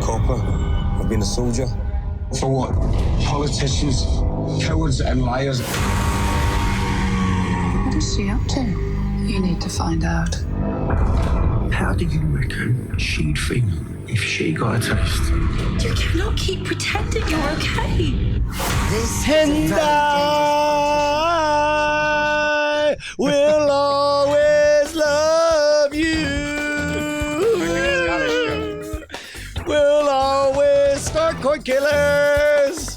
copper. I've been a soldier. For what? Politicians, cowards and liars. What is she up to? You need to find out. How do you reckon she'd feel if she got a taste? You cannot keep pretending you're okay. And I will always love you. We'll always start Cordkillers.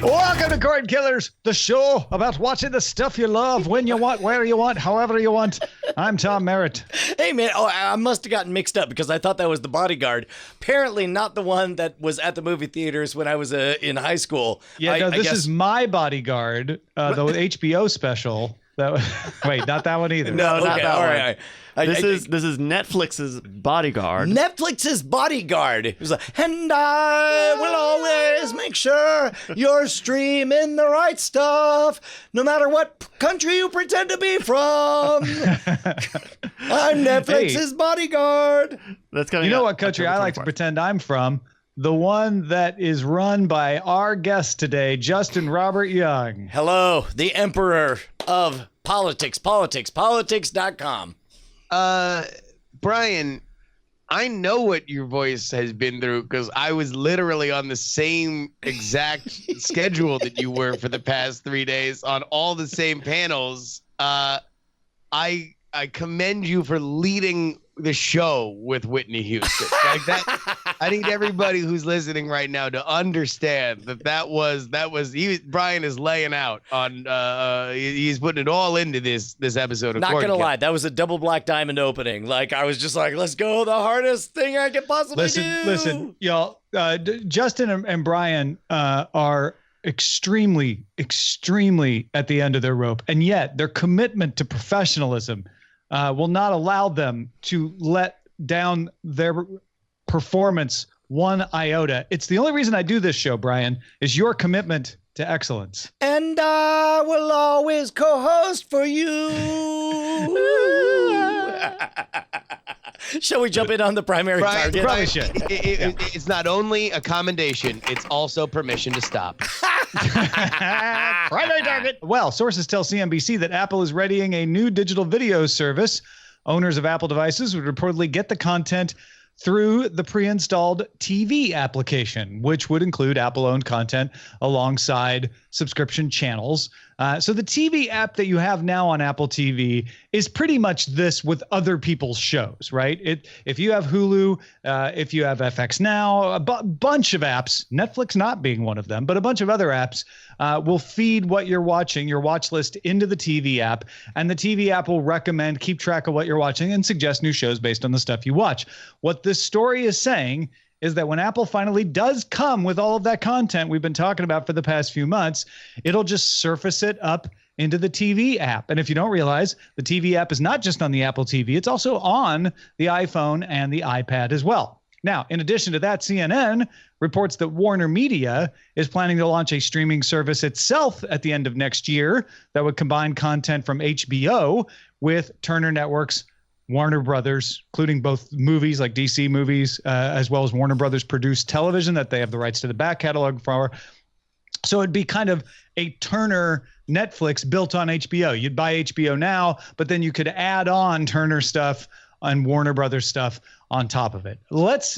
Welcome to Cordkillers, the show about watching the stuff you love, when you want, where you want, however you want. I'm Tom Merritt. Hey, man. Oh, I must have gotten mixed up because I thought that was the Bodyguard. Apparently not the one that was at the movie theaters when I was in high school. Yeah, this is My Bodyguard, the HBO special. Wait, not that one either. No, not okay, that all one. right. This is Netflix's Bodyguard. Netflix's Bodyguard. It was like, and I will always make sure you're streaming the right stuff, no matter what country you pretend to be from. I'm Netflix's Bodyguard. That's coming You know out what country October I like to 24th. pretend I'm from? The one that is run by our guest today, Justin Robert Young. Hello, the emperor of politics.com. Brian, I know what your voice has been through because I was literally on the same exact schedule that you were for the past 3 days on all the same panels. I commend you for leading the show with Whitney Houston. Like that, I need everybody who's listening right now to understand that was Brian is laying out on he's putting it all into this episode of Not gonna Cordkillers. lie, that was a double black diamond opening. Like, I was just like, let's go, the hardest thing I could possibly do. Listen, y'all. Justin and Brian are extremely at the end of their rope, and yet their commitment to professionalism will not allow them to let down their performance one iota. It's the only reason I do this show, Brian, is your commitment to excellence. And I will always co-host for you. Shall we jump in on the primary Brian, target? Probably should. It's not only a commendation, it's also permission to stop. Primary target. Well, sources tell CNBC that Apple is readying a new digital video service. Owners of Apple devices would reportedly get the content through the pre-installed TV application, which would include Apple-owned content alongside subscription channels. So the TV app that you have now on Apple TV is pretty much this with other people's shows, right? If you have Hulu, if you have FX Now, a bunch of apps, Netflix not being one of them, but a bunch of other apps will feed what you're watching, your watch list, into the TV app, and the TV app will recommend, keep track of what you're watching, and suggest new shows based on the stuff you watch. What this story is saying is that when Apple finally does come with all of that content we've been talking about for the past few months, it'll just surface it up into the TV app. And if you don't realize, the TV app is not just on the Apple TV, it's also on the iPhone and the iPad as well. Now, in addition to that, CNN reports that Warner Media is planning to launch a streaming service itself at the end of next year that would combine content from HBO with Turner Network's Warner Brothers, including both movies like DC movies, as well as Warner Brothers produced television that they have the rights to the back catalog for. So it'd be kind of a Turner Netflix built on HBO. You'd buy HBO now, but then you could add on Turner stuff and Warner Brothers stuff on top of it. Let's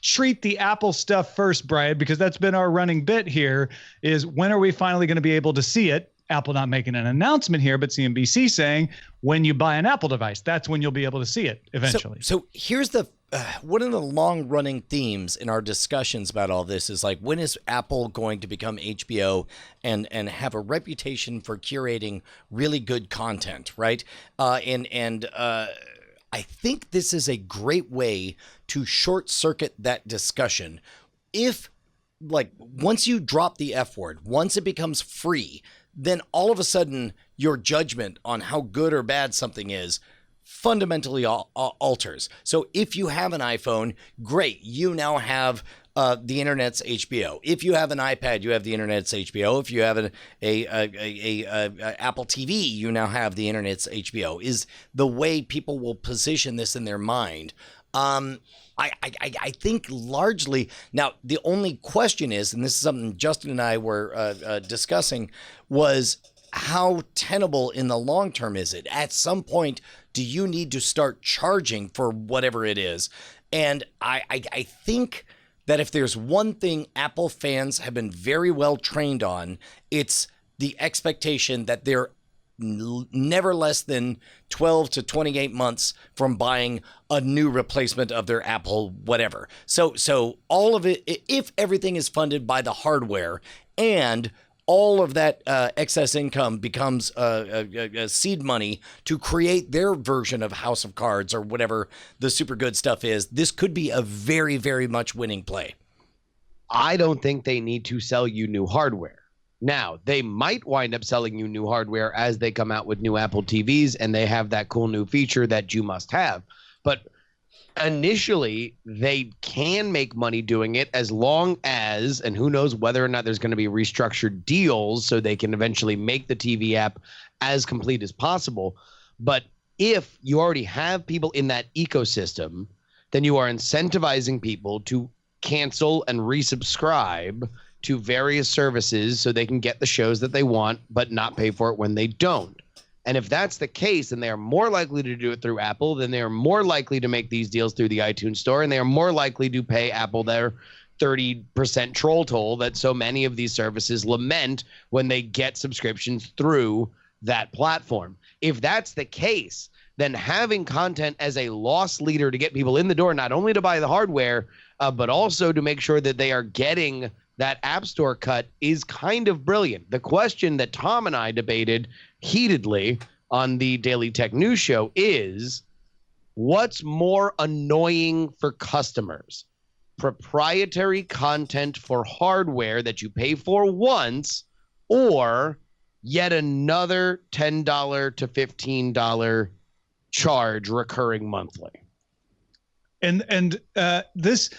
treat the Apple stuff first, Brian, because that's been our running bit here, is when are we finally going to be able to see it? Apple not making an announcement here, but CNBC saying when you buy an Apple device, that's when you'll be able to see it eventually. So here's the one of the long-running themes in our discussions about all this is like, when is Apple going to become HBO and have a reputation for curating really good content, right? I think this is a great way to short-circuit that discussion. If, like, once you drop the F word, once it becomes free, then all of a sudden your judgment on how good or bad something is fundamentally alters. So if you have an iPhone, great, you now have the internet's HBO. If you have an iPad, you have the internet's HBO. If you have an Apple TV, you now have the internet's HBO. Is the way people will position this in their mind I think largely now the only question is, and this is something Justin and I were discussing, was how tenable in the long term is it? At some point, do you need to start charging for whatever it is? And I think that if there's one thing Apple fans have been very well trained on, it's the expectation that they're never less than 12 to 28 months from buying a new replacement of their Apple whatever. So all of it, if everything is funded by the hardware and all of that excess income becomes a seed money to create their version of House of Cards or whatever the super good stuff is, this could be a very, very much winning play. I don't think they need to sell you new hardware. Now, they might wind up selling you new hardware as they come out with new Apple TVs and they have that cool new feature that you must have. But initially, they can make money doing it as long as, and who knows whether or not there's going to be restructured deals so they can eventually make the TV app as complete as possible. But if you already have people in that ecosystem, then you are incentivizing people to cancel and resubscribe to various services so they can get the shows that they want but not pay for it when they don't. And if that's the case, then they are more likely to do it through Apple, then they are more likely to make these deals through the iTunes store, and they are more likely to pay Apple their 30% troll toll that so many of these services lament when they get subscriptions through that platform. If that's the case, then having content as a loss leader to get people in the door, not only to buy the hardware, but also to make sure that they are getting that App Store cut, is kind of brilliant. The question that Tom and I debated heatedly on the Daily Tech News Show is, what's more annoying for customers? Proprietary content for hardware that you pay for once, or yet another $10 to $15 charge recurring monthly? And this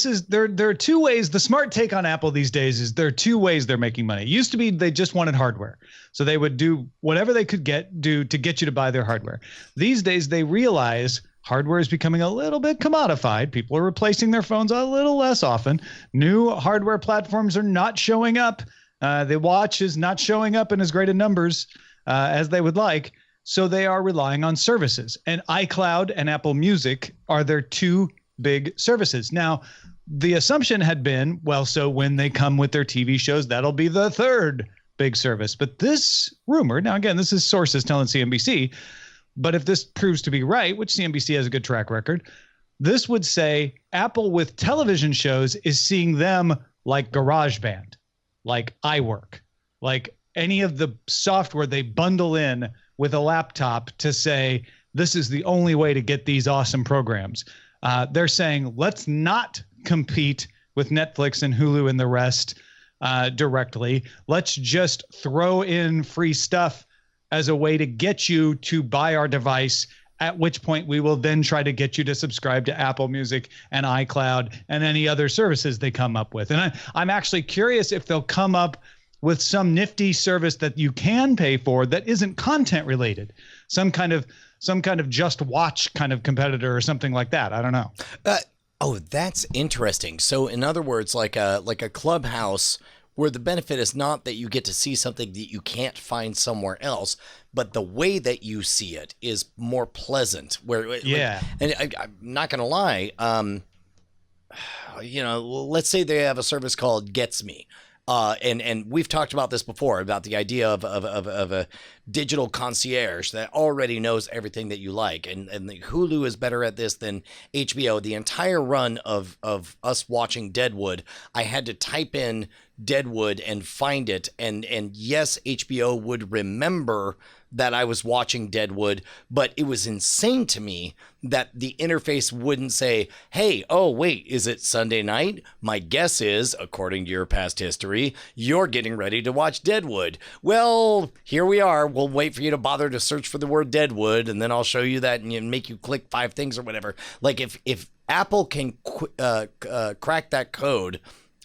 is there are two ways. The smart take on Apple these days is there are two ways they're making money. It used to be they just wanted hardware, so they would do whatever they could do to get you to buy their hardware. These days they realize hardware is becoming a little bit commodified. People are replacing their phones a little less often. New hardware platforms are not showing up. The watch is not showing up in as great a numbers as they would like. So they are relying on services, and iCloud and Apple Music are their two big services. Now, the assumption had been, well, so when they come with their TV shows, that'll be the third big service. But this rumor, now again, this is sources telling CNBC, but if this proves to be right, which CNBC has a good track record, this would say Apple with television shows is seeing them like GarageBand, like iWork, like any of the software they bundle in with a laptop to say, this is the only way to get these awesome programs. They're saying, let's not compete with Netflix and Hulu and the rest directly. Let's just throw in free stuff as a way to get you to buy our device, at which point we will then try to get you to subscribe to Apple Music and iCloud and any other services they come up with. And I'm actually curious if they'll come up with some nifty service that you can pay for that isn't content related, some kind of Just Watch kind of competitor or something like that. I don't know. Oh, that's interesting. So in other words, like a Clubhouse, where the benefit is not that you get to see something that you can't find somewhere else, but the way that you see it is more pleasant. Yeah. And I'm not going to lie. Let's say they have a service called Gets Me. And we've talked about this before, about the idea of a digital concierge that already knows everything that you like. And the Hulu is better at this than HBO. The entire run of us watching Deadwood, I had to type in Deadwood and find it. And yes, HBO would remember that I was watching Deadwood, but it was insane to me that the interface wouldn't say, hey, oh, wait, is it Sunday night? My guess is, according to your past history, you're getting ready to watch Deadwood. Well, here we are. We'll wait for you to bother to search for the word Deadwood, and then I'll show you that and make you click 5 things or whatever. Like if Apple can crack that code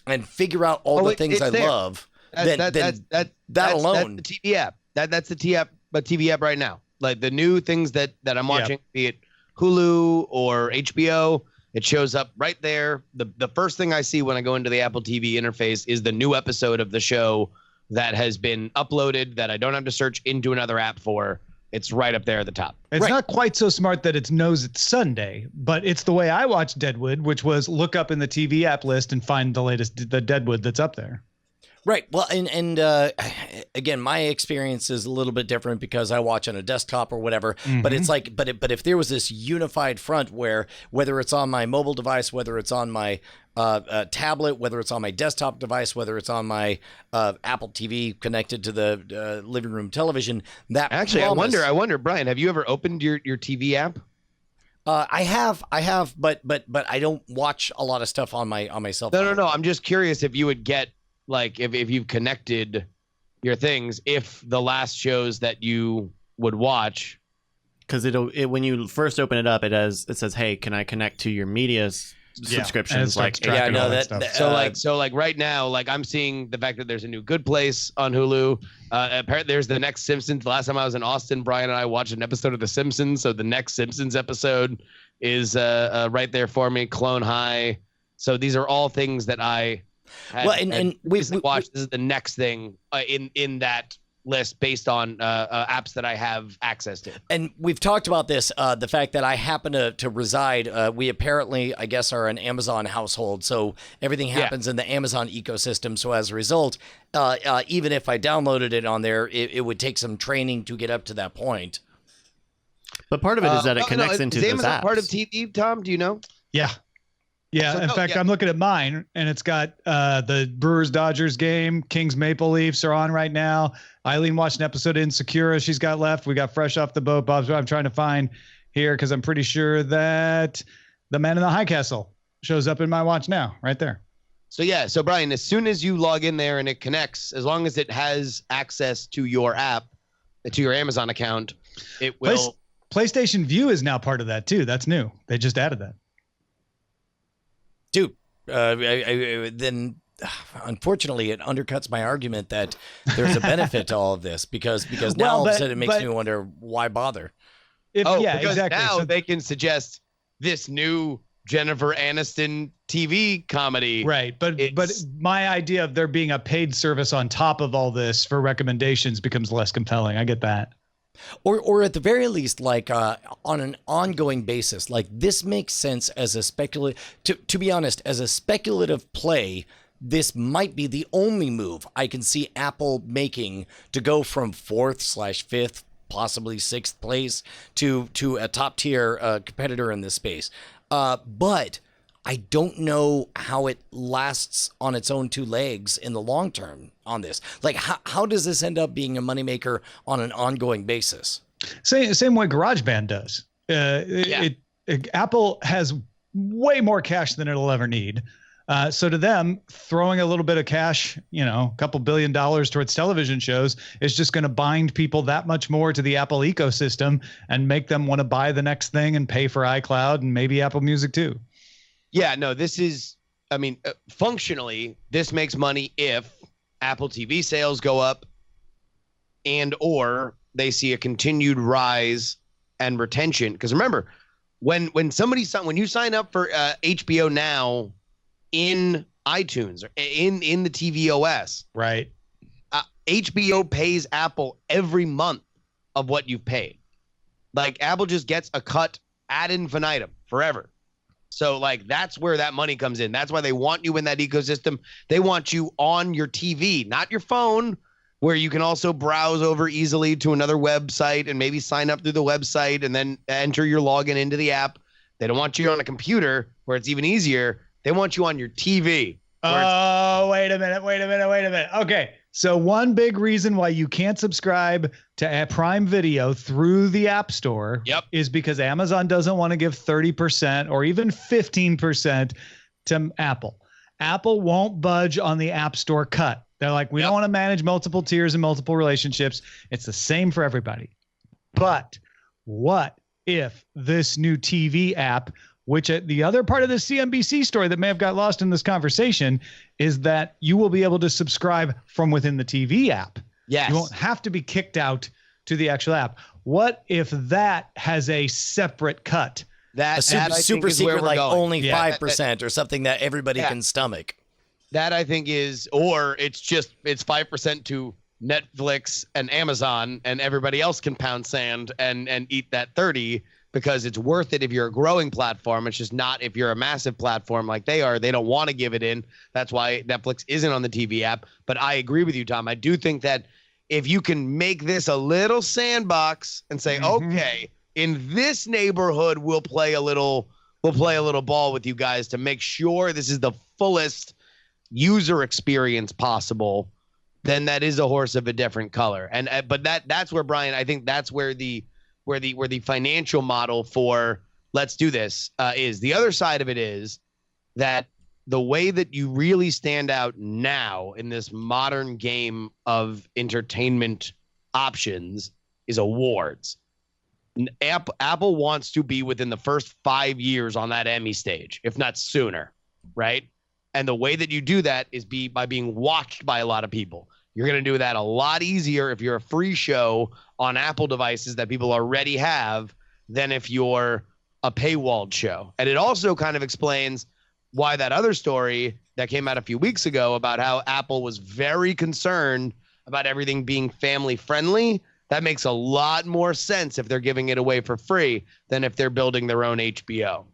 and figure out all the things I love, that alone. That's the TV app. That's the TV app right now. Like the new things that I'm watching, be it Hulu or HBO, it shows up right there. The first thing I see when I go into the Apple TV interface is the new episode of the show that has been uploaded that I don't have to search into another app for. It's right up there at the top. It's not quite so smart that it knows it's Sunday, but it's the way I watched Deadwood, which was look up in the TV app list and find the Deadwood that's up there. Right. Well, and again, my experience is a little bit different because I watch on a desktop or whatever. But it's like, but if there was this unified front where whether it's on my mobile device, whether it's on my tablet, whether it's on my desktop device, whether it's on my Apple TV connected to the living room television, that actually, I wonder, Brian, have you ever opened your TV app? I have, but I don't watch a lot of stuff on my cell phone. No. I'm just curious if you would get. Like if you've connected your things, if the last shows that you would watch, because when you first open it up, it says, "Hey, can I connect to your media subscriptions?" Like so right now, like I'm seeing the fact that there's a new Good Place on Hulu. Apparently, there's the next Simpsons. The last time I was in Austin, Brian and I watched an episode of The Simpsons. So the next Simpsons episode is right there for me. Clone High. So these are all things that I. We watched. This is the next thing in that list based on apps that I have access to. And we've talked about this, the fact that I happen to reside. We apparently, I guess, are an Amazon household, so everything happens in the Amazon ecosystem. So as a result, even if I downloaded it on there, it would take some training to get up to that point. But part of it is that it connects into those Amazon apps. Part of TV, Tom? Do you know? Yeah. Yeah, in fact, I'm looking at mine, and it's got the Brewers-Dodgers game. Kings Maple Leafs are on right now. Eileen watched an episode of Insecure she's got left. We got Fresh Off the Boat. Bob's what I'm trying to find here because I'm pretty sure that The Man in the High Castle shows up in my watch now, right there. So Brian, as soon as you log in there and it connects, as long as it has access to your app, to your Amazon account, it will. PlayStation View is now part of that, too. That's new. They just added that. Dude, then unfortunately it undercuts my argument that there's a benefit to all of this because now all of a sudden it makes me wonder why bother. Because exactly. Now they can suggest this new Jennifer Aniston TV comedy. Right. But my idea of there being a paid service on top of all this for recommendations becomes less compelling. I get that. Or at the very least, like on an ongoing basis, like this makes sense as a speculative. To be honest, as a speculative play, this might be the only move I can see Apple making to go from 4th/5th, possibly 6th place to a top tier competitor in this space. But I don't know how it lasts on its own two legs in the long term on this. Like, how does this end up being a moneymaker on an ongoing basis? Same way GarageBand does. Apple has way more cash than it'll ever need. So to them, throwing a little bit of cash, a couple $1 billion towards television shows is just going to bind people that much more to the Apple ecosystem and make them want to buy the next thing and pay for iCloud and maybe Apple Music too. Yeah, no, this is, functionally, this makes money if Apple TV sales go up and or they see a continued rise and retention. Because remember, when you sign up for HBO Now in iTunes or in the TV OS, right? HBO pays Apple every month of what you've paid. Like Apple just gets a cut ad infinitum forever. So like that's where that money comes in. That's why they want you in that ecosystem. They want you on your TV, not your phone, where you can also browse over easily to another website and maybe sign up through the website and then enter your login into the app. They don't want you on a computer where it's even easier. They want you on your TV. Oh, wait a minute. Okay. So one big reason why you can't subscribe to Prime Video through the App Store is because Amazon doesn't want to give 30% or even 15% to Apple. Apple won't budge on the App Store cut. They're like, we don't want to manage multiple tiers and multiple relationships. It's the same for everybody. But what if this new TV app, which the other part of the CNBC story that may have got lost in this conversation is that you will be able to subscribe from within the TV app. Yes. You won't have to be kicked out to the actual app. What if that has a separate cut? That I super think is where secret, we're like going. only Yeah. 5% or something that everybody can stomach. That I think is, or it's 5% to Netflix and Amazon, and everybody else can pound sand and eat that 30 because it's worth it if you're a growing platform. It's just not if you're a massive platform like they are. They don't want to give it in. That's why Netflix isn't on the TV app. But I agree with you, Tom. I do think that if you can make this a little sandbox and say, okay, in this neighborhood, we'll play a little ball with you guys to make sure this is the fullest user experience possible, then that is a horse of a different color. And but that's where, Brian, I think that's where the financial model for let's do this is. The other side of it is that the way that you really stand out now in this modern game of entertainment options is awards. Apple wants to be within the first 5 years on that Emmy stage, if not sooner, right? And the way that you do that is by being watched by a lot of people. You're going to do that a lot easier if you're a free show on Apple devices that people already have than if you're a paywalled show. And it also kind of explains why that other story that came out a few weeks ago about how Apple was very concerned about everything being family friendly. That makes a lot more sense if they're giving it away for free than if they're building their own HBO.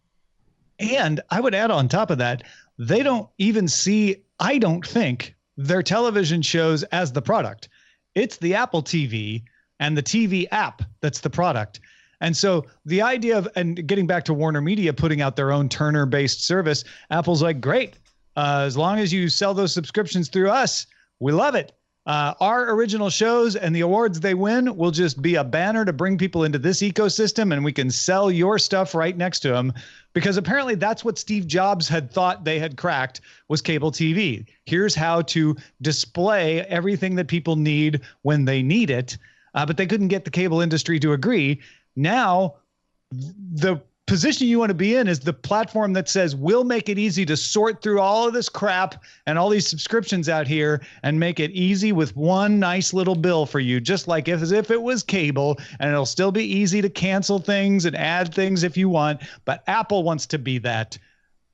And I would add on top of that, they don't even see, I don't think, their television shows as the product. It's the Apple TV and the TV app that's the product. And so the idea of, and getting back to Warner Media putting out their own Turner-based service, Apple's like, great, as long as you sell those subscriptions through us, we love it. Our original shows and the awards they win will just be a banner to bring people into this ecosystem, and we can sell your stuff right next to them, because apparently that's what Steve Jobs had thought they had cracked was cable TV. Here's how to display everything that people need when they need it, but they couldn't get the cable industry to agree. Now, the position you want to be in is the platform that says we'll make it easy to sort through all of this crap and all these subscriptions out here and make it easy with one nice little bill for you, just like as if it was cable, and it'll still be easy to cancel things and add things if you want. But Apple wants to be that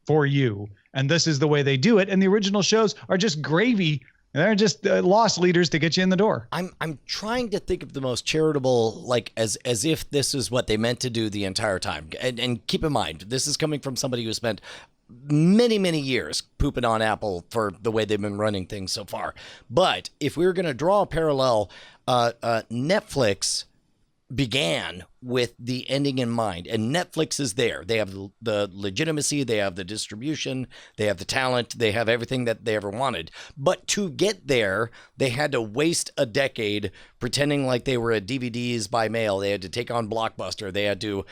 for you. And this is the way they do it. And the original shows are just gravy. They're just loss leaders to get you in the door. I'm trying to think of the most charitable, like as if this is what they meant to do the entire time. And keep in mind, this is coming from somebody who spent many years pooping on Apple for the way they've been running things so far. But if we were going to draw a parallel, Netflix began with the ending in mind, and Netflix is there. They have the legitimacy, they have the distribution, they have the talent, they have everything that they ever wanted. But to get there, they had to waste a decade pretending like they were a DVDs by mail. They had to take on Blockbuster. They had to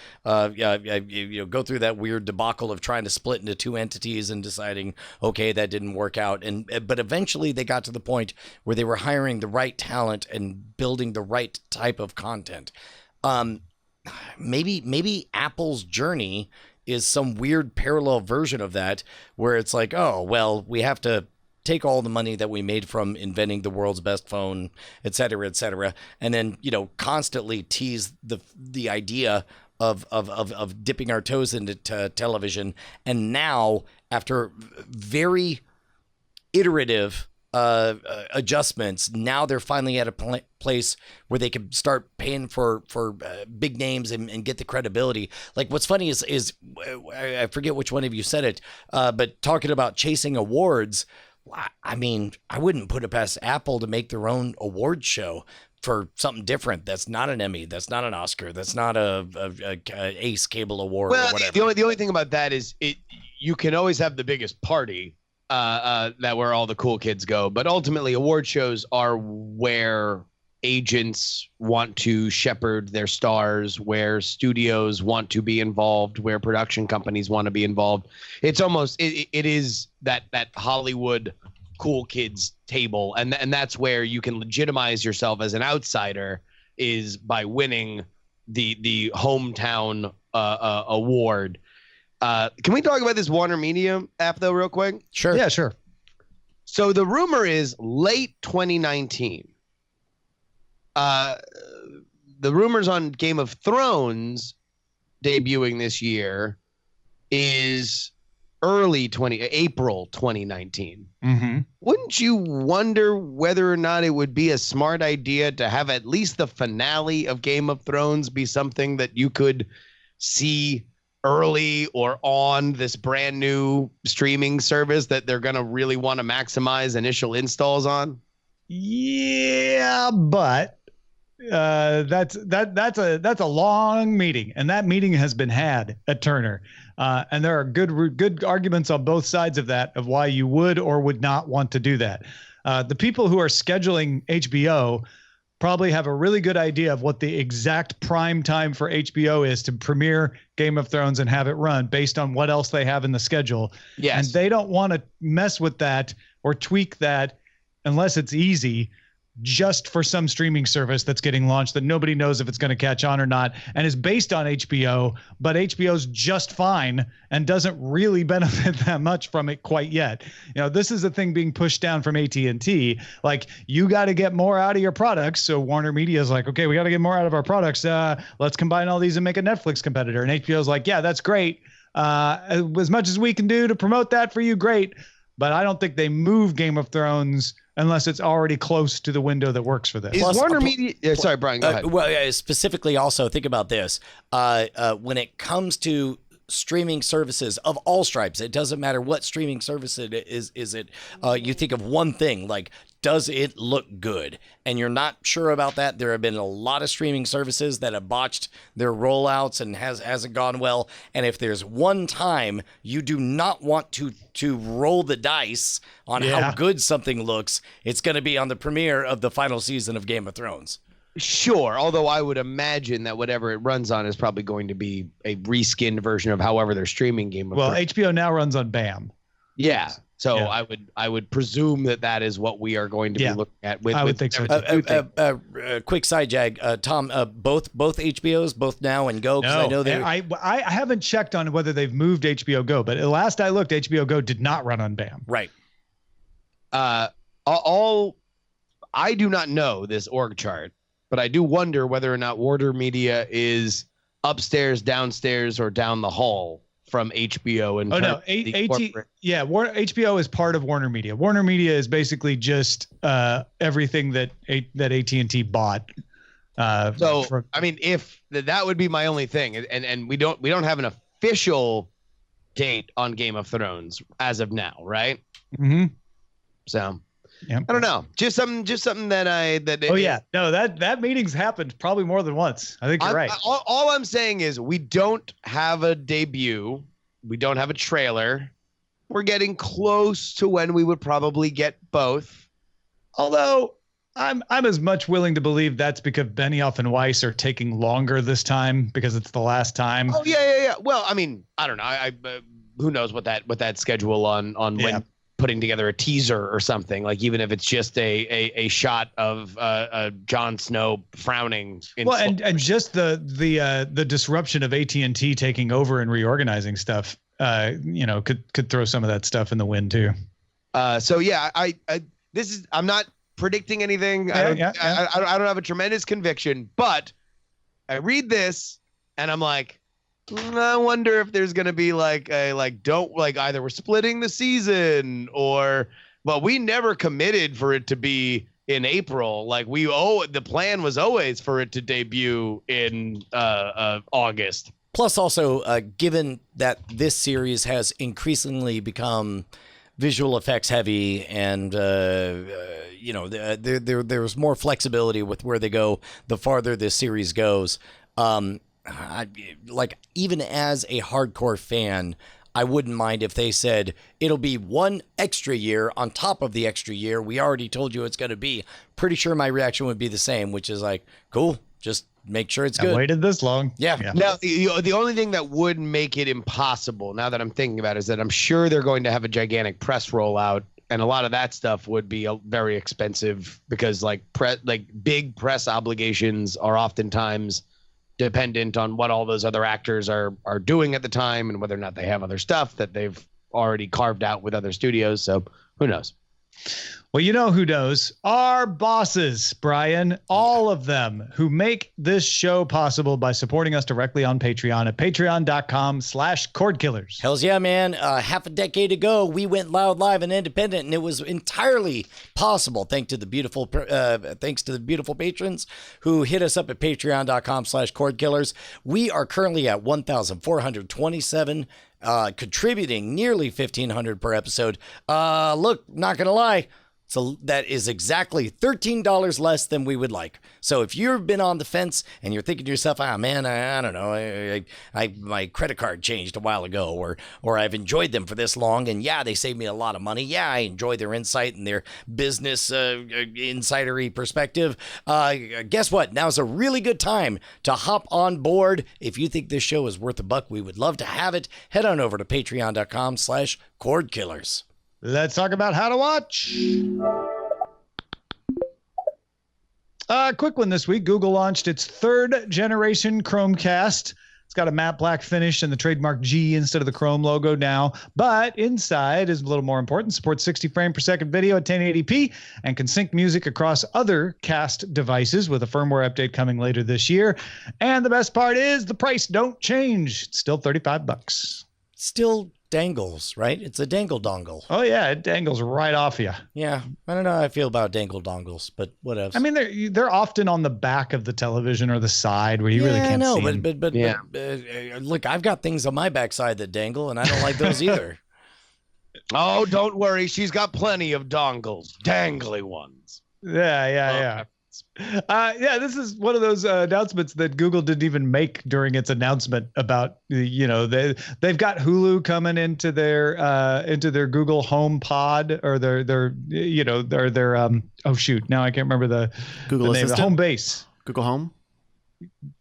go through that weird debacle of trying to split into two entities and deciding, okay, that didn't work out. But eventually they got to the point where they were hiring the right talent and building the right type of content. Maybe Apple's journey is some weird parallel version of that, where it's like, oh, well, we have to take all the money that we made from inventing the world's best phone, et cetera, and then, constantly tease the idea of dipping our toes into television. And now, after very iterative adjustments, now they're finally at a place where they can start paying for big names and get the credibility. Like, what's funny is I forget which one of you said it, but talking about chasing awards, I mean, I wouldn't put it past Apple to make their own award show for something different. That's not an Emmy. That's not an Oscar. That's not a Ace Cable Award. Well, or whatever. the only thing about that is you can always have the biggest party. That where all the cool kids go. But ultimately, award shows are where agents want to shepherd their stars, where studios want to be involved, where production companies want to be involved. It's almost it is that Hollywood cool kids table, and that's where you can legitimize yourself as an outsider, is by winning the hometown award. Can we talk about this Warner Media app, though, real quick? Sure. Yeah, sure. So the rumor is late 2019. the rumors on Game of Thrones debuting this year is April 2019. Mm-hmm. Wouldn't you wonder whether or not it would be a smart idea to have at least the finale of Game of Thrones be something that you could see early or on this brand new streaming service that they're going to really want to maximize initial installs on? Yeah, but that's a long meeting, and that meeting has been had at Turner, and there are good arguments on both sides of that of why you would or would not want to do that. The people who are scheduling HBO probably have a really good idea of what the exact prime time for HBO is to premiere Game of Thrones and have it run based on what else they have in the schedule. Yes. And they don't want to mess with that or tweak that unless it's easy, just for some streaming service that's getting launched that nobody knows if it's going to catch on or not and is based on HBO, but HBO's just fine and doesn't really benefit that much from it quite yet. You know, this is a thing being pushed down from AT&T. Like, you got to get more out of your products. So Warner Media is like, okay, we got to get more out of our products. Let's combine all these and make a Netflix competitor. And HBO's like, yeah, that's great. As much as we can do to promote that for you, great. But I don't think they move Game of Thrones unless it's already close to the window that works for this. Is Warner Media? Sorry, Brian, go ahead. Well, specifically, also think about this. When it comes to streaming services of all stripes, it doesn't matter what streaming service it is. You think of one thing, like, does it look good? And you're not sure about that. There have been a lot of streaming services that have botched their rollouts and hasn't gone well. And if there's one time you do not want to roll the dice on how good something looks, it's going to be on the premiere of the final season of Game of Thrones. Sure, although I would imagine that whatever it runs on is probably going to be a reskinned version of however they're streaming Game of Thrones. Well, HBO now runs on BAM. Yeah. So yeah. I would presume that is what we are going to be looking at. I would think so. Quick side jag, Tom. Both HBOs, both Now and Go. No, I know I haven't checked on whether they've moved HBO Go, but last I looked, HBO Go did not run on BAM. Right. I do not know this org chart, but I do wonder whether or not Warner Media is upstairs, downstairs, or down the hall from HBO. And HBO is part of Warner Media. Warner Media is basically just everything that AT&T bought. I mean, if that would be my only thing, and we don't have an official date on Game of Thrones as of now, right? Mm-hmm. So. Yep. I don't know. Just something that meeting's happened probably more than once. I think you're right. All I'm saying is we don't have a debut. We don't have a trailer. We're getting close to when we would probably get both. Although I'm as much willing to believe that's because Benioff and Weiss are taking longer this time because it's the last time. Oh yeah. Well, I mean, I don't know. Who knows what that schedule on when putting together a teaser or something, like, even if it's just a shot of Jon Snow frowning. And just the disruption of AT&T taking over and reorganizing stuff, could throw some of that stuff in the wind too. So yeah, I'm not predicting anything. I don't have a tremendous conviction, but I read this and I'm like, I wonder if there's going to be either we're splitting the season but we never committed for it to be in April. Like, the plan was always for it to debut in August. Plus also, given that this series has increasingly become visual effects heavy and, there's more flexibility with where they go the farther this series goes. Even as a hardcore fan, I wouldn't mind if they said it'll be one extra year on top of the extra year we already told you it's going to be. Pretty sure my reaction would be the same, which is like, cool, just make sure it's good. I waited this long. Yeah. Now, the only thing that would make it impossible, now that I'm thinking about it, is that I'm sure they're going to have a gigantic press rollout, and a lot of that stuff would be very expensive because big press obligations are oftentimes dependent on what all those other actors are doing at the time and whether or not they have other stuff that they've already carved out with other studios. So who knows? Well, you know who knows? Our bosses, Brian, all of them who make this show possible by supporting us directly on Patreon at patreon.com/Cordkillers. Hells yeah, man. Half a decade ago, we went loud, live, and independent, and it was entirely possible thanks to the beautiful patrons who hit us up at patreon.com/Cordkillers. We are currently at 1,427, contributing nearly 1,500 per episode. Look, not gonna lie. So that is exactly $13 less than we would like. So if you've been on the fence and you're thinking to yourself, man, I don't know, my credit card changed a while ago, or I've enjoyed them for this long, and yeah, they saved me a lot of money. Yeah, I enjoy their insight and their business insidery perspective. Guess what? Now's a really good time to hop on board. If you think this show is worth a buck, we would love to have it. Head on over to patreon.com/Cordkillers. Let's talk about how to watch. Quick one this week. Google launched its 3rd generation Chromecast. It's got a matte black finish and the trademark G instead of the Chrome logo now. But inside is a little more important. Supports 60 frame per second video at 1080p and can sync music across other cast devices with a firmware update coming later this year. And the best part is the price don't change. It's still $35. Still Dangles, right? It's a Dangle dongle. Oh yeah, it dangles right off you. Yeah, I don't know how I feel about Dangle dongles, but whatever. I mean, they're often on the back of the television or the side where you really can't see them. But look, I've got things on my backside that dangle, and I don't like those either. Oh, don't worry. She's got plenty of dongles, dangly ones. Yeah. This is one of those announcements that Google didn't even make during its announcement about, they've got Hulu coming into their Google Home Pod or their oh shoot, now I can't remember the Google name, the Assistant? Home Base. Google Home?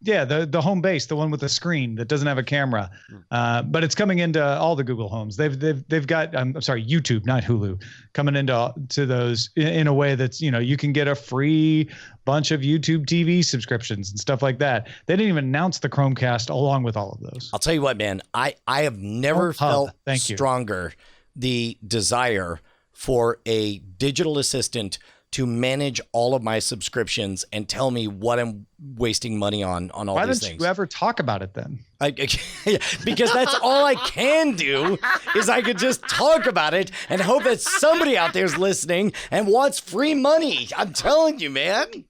Yeah, the home base, the one with the screen that doesn't have a camera, but it's coming into all the Google homes. They've got I'm sorry, YouTube, not Hulu, coming into those in a way that's you can get a free bunch of YouTube TV subscriptions and stuff like that. They didn't even announce the Chromecast along with all of those. I'll tell you what, man, I have never felt stronger the desire for a digital assistant to manage all of my subscriptions and tell me what I'm wasting money on all Why these don't things. you ever talk about it then? Because that's all I can do is I could just talk about it and hope that somebody out there is listening and wants free money. I'm telling you, man.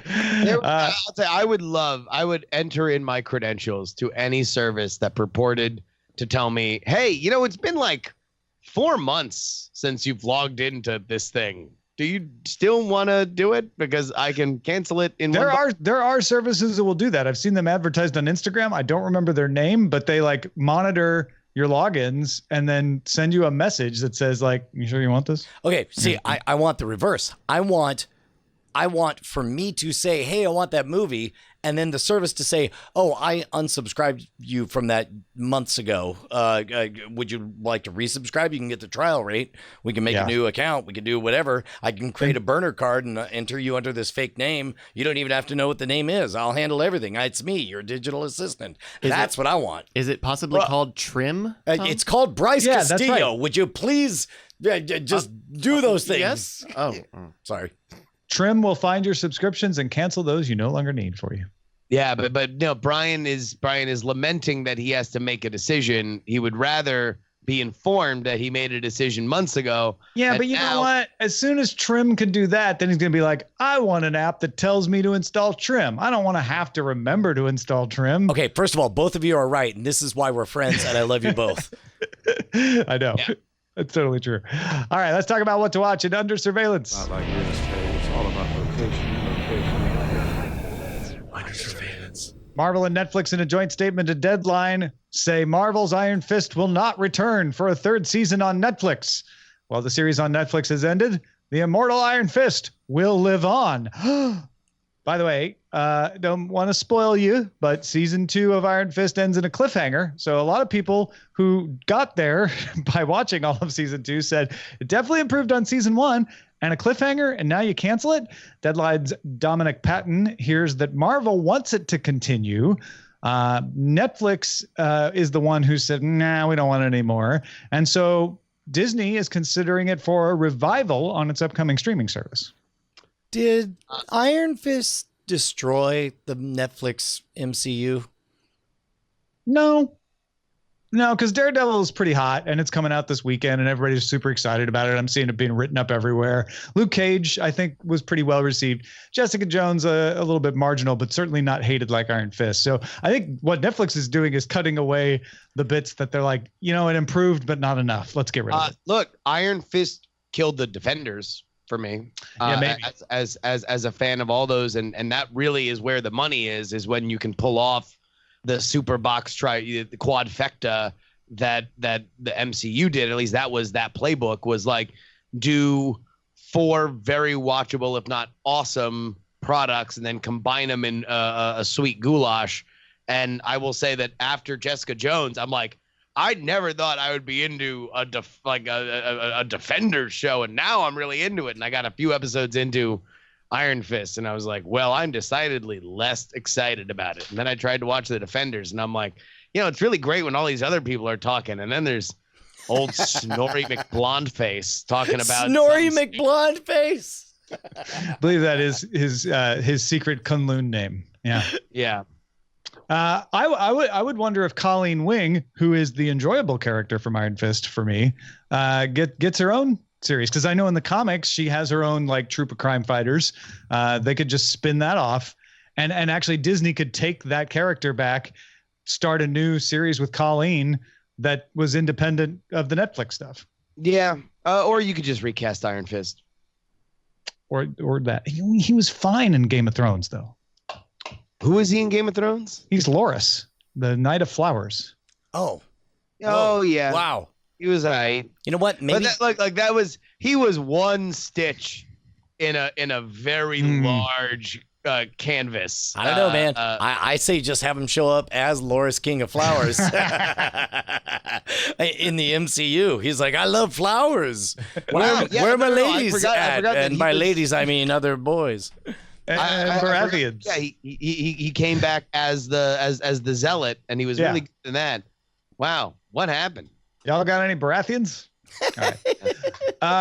I'll say I would enter in my credentials to any service that purported to tell me, hey, it's been like 4 months since you've logged into this thing. Do you still want to do it? Because I can cancel it in there are services that will do that. I've seen them advertised on Instagram. I don't remember their name, but they monitor your logins and then send you a message that says you sure you want this? Okay. See, I want the reverse. I want for me to say, hey, I want that movie. And then the service to say, oh, I unsubscribed you from that months ago. Would you like to resubscribe? You can get the trial rate. We can make a new account. We can do whatever. I can create a burner card and enter you under this fake name. You don't even have to know what the name is. I'll handle everything. It's me, your digital assistant. That's what I want. Is it possibly called Trim? It's called Bryce Castillo. That's right. Would you please just do those things? Yes. Oh, sorry. Trim will find your subscriptions and cancel those you no longer need for you. Yeah, but Brian is lamenting that he has to make a decision. He would rather be informed that he made a decision months ago. Yeah, but you know what? As soon as Trim can do that, then he's going to be like, I want an app that tells me to install Trim. I don't want to have to remember to install Trim. Okay, first of all, both of you are right, and this is why we're friends, and I love you both. I know. Yeah. That's totally true. All right, let's talk about what to watch in Under Surveillance. Not like real estate. It's all about location. Under surveillance. Marvel and Netflix in a joint statement to Deadline say Marvel's Iron Fist will not return for a 3rd season on Netflix. While the series on Netflix has ended, the immortal Iron Fist will live on. By the way, don't want to spoil you, but season 2 of Iron Fist ends in a cliffhanger. So a lot of people who got there by watching all of season 2 said it definitely improved on season 1 and a cliffhanger, and now you cancel it. Deadline's Dominic Patton hears that Marvel wants it to continue. Netflix is the one who said, nah, we don't want it anymore. And so Disney is considering it for a revival on its upcoming streaming service. Did Iron Fist destroy the Netflix MCU? No, because Daredevil is pretty hot and it's coming out this weekend and everybody's super excited about it. I'm seeing it being written up everywhere. Luke Cage, I think, was pretty well received. Jessica Jones, a little bit marginal, but certainly not hated like Iron Fist. So I think what Netflix is doing is cutting away the bits that they're like, it improved, but not enough. Let's get rid of it. Look, Iron Fist killed the Defenders for me. Yeah, maybe. As a fan of all those, and that really is where the money is when you can pull off the super box the quadfecta that the MCU did. At least that playbook was like, do 4 very watchable, if not awesome products, and then combine them in a sweet goulash. And I will say that after Jessica Jones, I'm like, I never thought I would be into a Defenders show, and now I'm really into it. And I got a few episodes into Iron Fist, and I was like, well, I'm decidedly less excited about it. And then I tried to watch the Defenders, and I'm like, it's really great when all these other people are talking, and then there's old Snorri McBlondeface talking about Snorri McBlondeface. I believe that is his secret Kunlun name. Yeah. I would wonder if Colleen Wing, who is the enjoyable character from Iron Fist for me, gets her own series, because I know in the comics she has her own like troop of crime fighters. They could just spin that off, and actually Disney could take that character back, start a new series with Colleen that was independent of the Netflix stuff. Yeah, or you could just recast Iron Fist, or that he was fine in Game of Thrones though. Who is he in Game of Thrones? He's Loras, the Knight of Flowers. Oh yeah. Wow. He was all right. You know what? Maybe he was one stitch in a very large canvas. I don't know, man. I say just have him show up as Loras King of Flowers in the MCU. He's like, I love flowers. Wow. Where are my ladies I forgot and by ladies, I mean other boys. And Baratheons. Yeah, he came back as the Zealot, and he was really good in that. Wow, what happened? Y'all got any Baratheons? All right.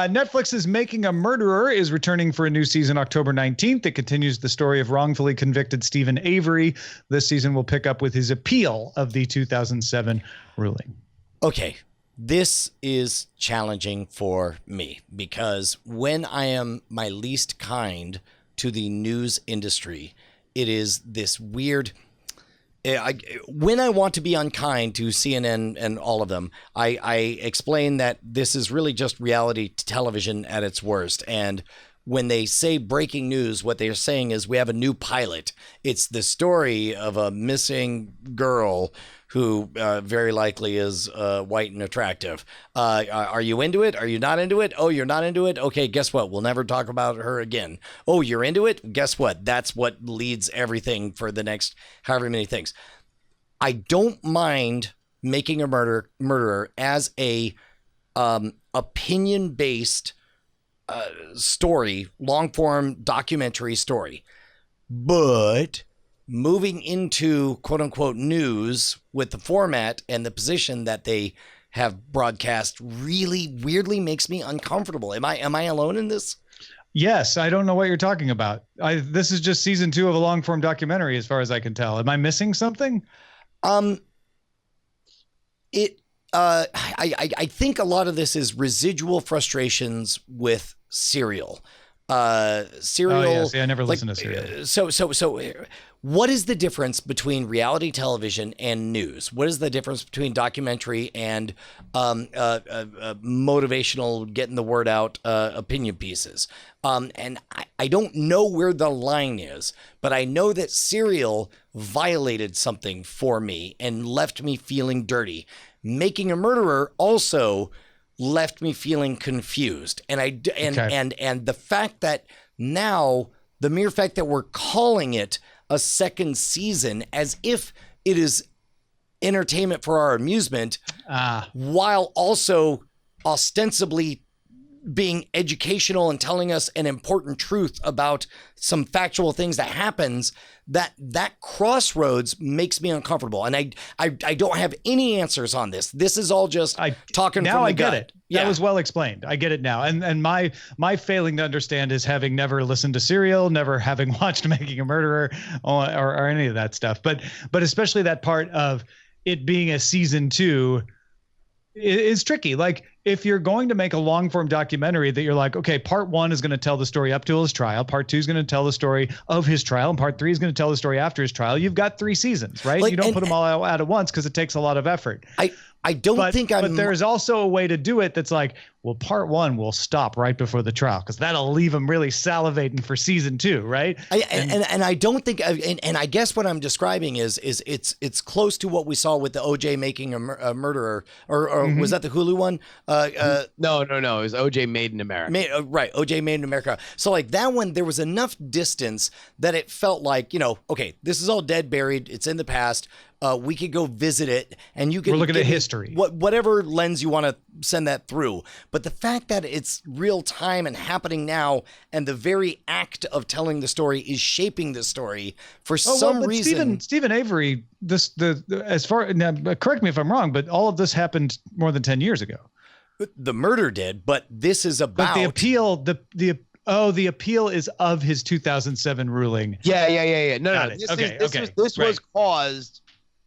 Netflix's Making a Murderer is returning for a new season October 19th. It continues the story of wrongfully convicted Stephen Avery. This season will pick up with his appeal of the 2007 ruling. Okay, this is challenging for me because when I am my least kind to the news industry, it is this weird... when I want to be unkind to CNN and all of them, I explain that this is really just reality television at its worst. And when they say breaking news, what they're saying is we have a new pilot. It's the story of a missing girl who very likely is white and attractive. Are you into it? Are you not into it? Oh, you're not into it? Okay, guess what? We'll never talk about her again. Oh, you're into it? Guess what? That's what leads everything for the next however many things. I don't mind Making a Murderer as a opinion-based story, long-form documentary story. But moving into quote-unquote news with the format and the position that they have broadcast really weirdly makes me uncomfortable. Am I alone in this? Yes, I don't know what you're talking about. This is just season 2 of a long-form documentary as far as I can tell. Am I missing something? I think a lot of this is residual frustrations with Serial. Serial. Oh, yeah. See, I never listened to Serial. So what is the difference between reality television and news? What is the difference between documentary and motivational, getting the word out opinion pieces? And I don't know where the line is, but I know that Serial violated something for me and left me feeling dirty. Making a Murderer also left me feeling confused. And and the fact that now, the mere fact that we're calling it a second season as if it is entertainment for our amusement, while also ostensibly being educational and telling us an important truth about some factual things that happens, that crossroads makes me uncomfortable. And I don't have any answers on this. This is all just talking now from the I get gut. it. That was well explained. I get it now. And my failing to understand is having never listened to Serial, never having watched Making a Murderer or any of that stuff. But especially that part of it being a season 2 is tricky. Like, if you're going to make a long form documentary that you're like, okay, part 1 is going to tell the story up to his trial, part 2 is going to tell the story of his trial, and part 3 is going to tell the story after his trial. You've got 3 seasons, right? You don't put them all out at once because it takes a lot of effort. I don't think But there is also a way to do it that's like, well, part 1 will stop right before the trial because that'll leave them really salivating for season 2, right? And I don't think, and I guess what I'm describing is it's close to what we saw with the OJ Making a Murderer, or was that the Hulu one? No. It was OJ Made in America. Right, OJ Made in America. So like that one, there was enough distance that it felt like, okay, this is all dead, buried. It's in the past. We could go visit it, and you can. We're looking at history. Whatever lens you want to send that through. But the fact that it's real time and happening now, and the very act of telling the story is shaping the story for some reason. Stephen Avery, as far now, correct me if I'm wrong, but all of this happened more than 10 years ago. The murder did, but this is about the appeal. The appeal is of his 2007 ruling. Yeah. No. This was caused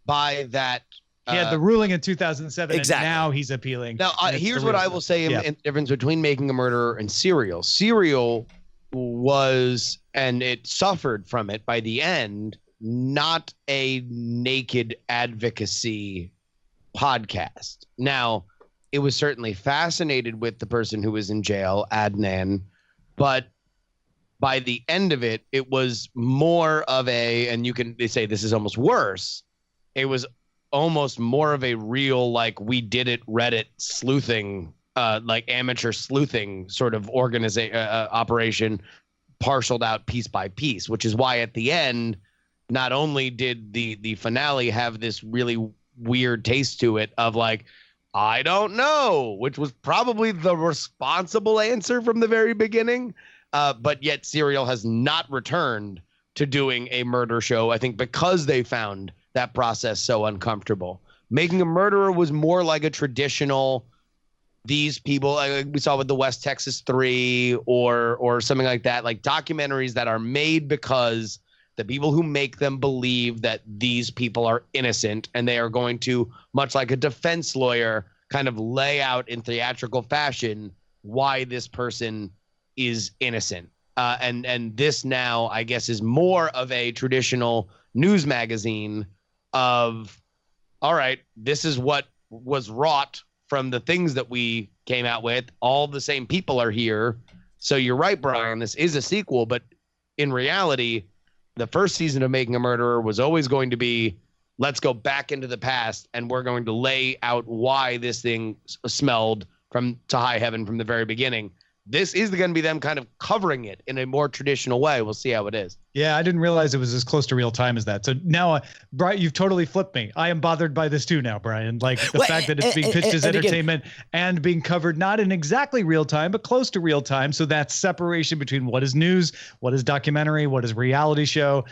by that. He had the ruling in 2007, exactly. And now he's appealing. Now, here's what I will say in the difference between Making a Murderer and Serial. Serial was, and it suffered from it by the end, not a naked advocacy podcast. Now, it was certainly fascinated with the person who was in jail, Adnan, but by the end of it, it was more of and they say this is almost worse. It was almost more of a real, like, we did it Reddit sleuthing, like amateur sleuthing sort of operation, parceled out piece by piece, which is why at the end, not only did the finale have this really weird taste to it of like, I don't know, which was probably the responsible answer from the very beginning. But yet Serial has not returned to doing a murder show, I think, because they found that process so uncomfortable. Making a Murderer was more like a traditional, these people, like we saw with the West Texas 3 or something like that, like documentaries that are made because the people who make them believe that these people are innocent, and they are going to, much like a defense lawyer, kind of lay out in theatrical fashion why this person is innocent. And this now, I guess, is more of a traditional news magazine of, all right, this is what was wrought from the things that we came out with. All the same people are here. So you're right, Brian, this is a sequel, but in reality, the first season of Making a Murderer was always going to be, let's go back into the past, and we're going to lay out why this thing smelled to high heaven from the very beginning. This is going to be them kind of covering it in a more traditional way. We'll see how it is. Yeah, I didn't realize it was as close to real time as that. So now, Brian, you've totally flipped me. I am bothered by this too now, Brian. Like the fact that it's being pitched as entertainment and being covered not in exactly real time, but close to real time. So that separation between what is news, what is documentary, what is reality show,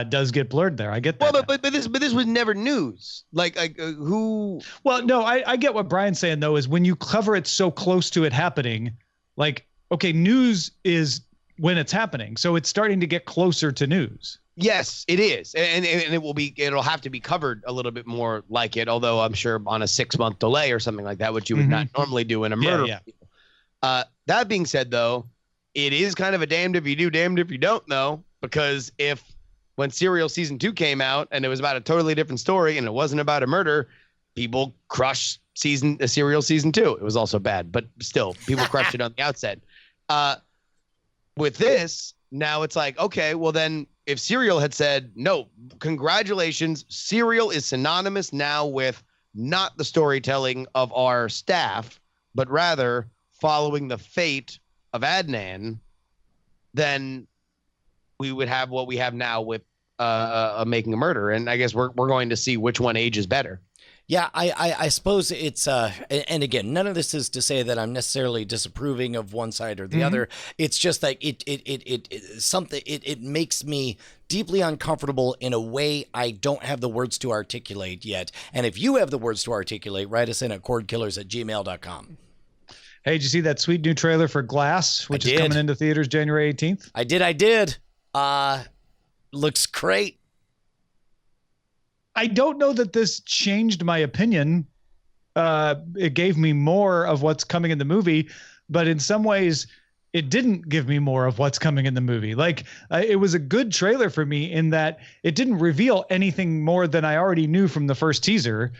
does get blurred there. I get that. Well, but this was never news. Like who? Well, no, I get what Brian's saying though. Is when you cover it so close to it happening. Like, okay, news is when it's happening. So it's starting to get closer to news. Yes, it is. And it'll have to be covered a little bit more like it, although I'm sure on a 6-month delay or something like that, which you would not normally do in a murder. Yeah. That being said, though, it is kind of a damned if you do, damned if you don't, though, because when Serial season 2 came out and it was about a totally different story and it wasn't about a murder, people crushed Serial season 2. It was also bad, but still, people crushed it on the outset. With this, now it's like, okay, well then, if Serial had said, no, congratulations, Serial is synonymous now with not the storytelling of our staff, but rather following the fate of Adnan, then we would have what we have now with Making a Murder. And I guess we're going to see which one ages better. Yeah, I suppose it's and again, none of this is to say that I'm necessarily disapproving of one side or the other. It's just that it makes me deeply uncomfortable in a way I don't have the words to articulate yet. And if you have the words to articulate, write us in at cordkillers@gmail.com. Hey, did you see that sweet new trailer for Glass, which is did. coming into theaters January 18th? I did. Looks great. I don't know that this changed my opinion. It gave me more of what's coming in the movie, but in some ways it didn't give me more of what's coming in the movie. Like it was a good trailer for me in that it didn't reveal anything more than I already knew from the first teaser.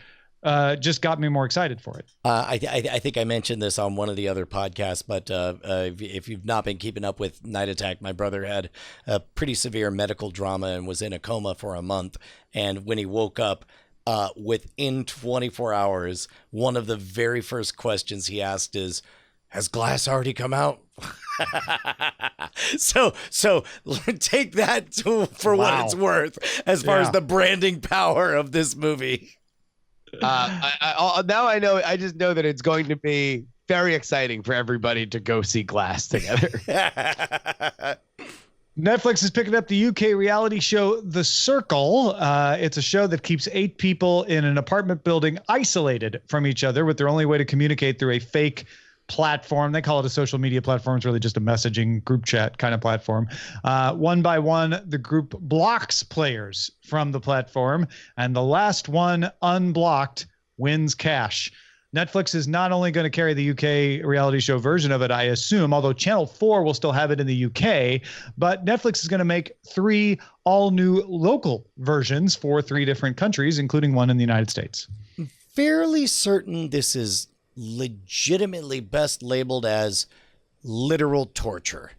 Just got me more excited for it. I think I mentioned this on one of the other podcasts, but if you've not been keeping up with Night Attack, my brother had a pretty severe medical drama and was in a coma for a month. And when he woke up, within 24 hours, one of the very first questions he asked is, "Has Glass already come out?" So take that for what it's worth as far as the branding power of this movie. Now I know. I just know that it's going to be very exciting for everybody to go see Glass together. Netflix is picking up the UK reality show The Circle. It's a show that keeps 8 people in an apartment building isolated from each other, with their only way to communicate through a fake platform. They call it a social media platform. It's really just a messaging group chat kind of platform. One by one, the group blocks players from the platform, and the last one unblocked wins cash. Netflix is not only going to carry the UK reality show version of it, I assume, although Channel 4 will still have it in the UK, but Netflix is going to make 3 all-new local versions for 3 different countries, including one in the United States. Fairly certain this is legitimately best labeled as literal torture.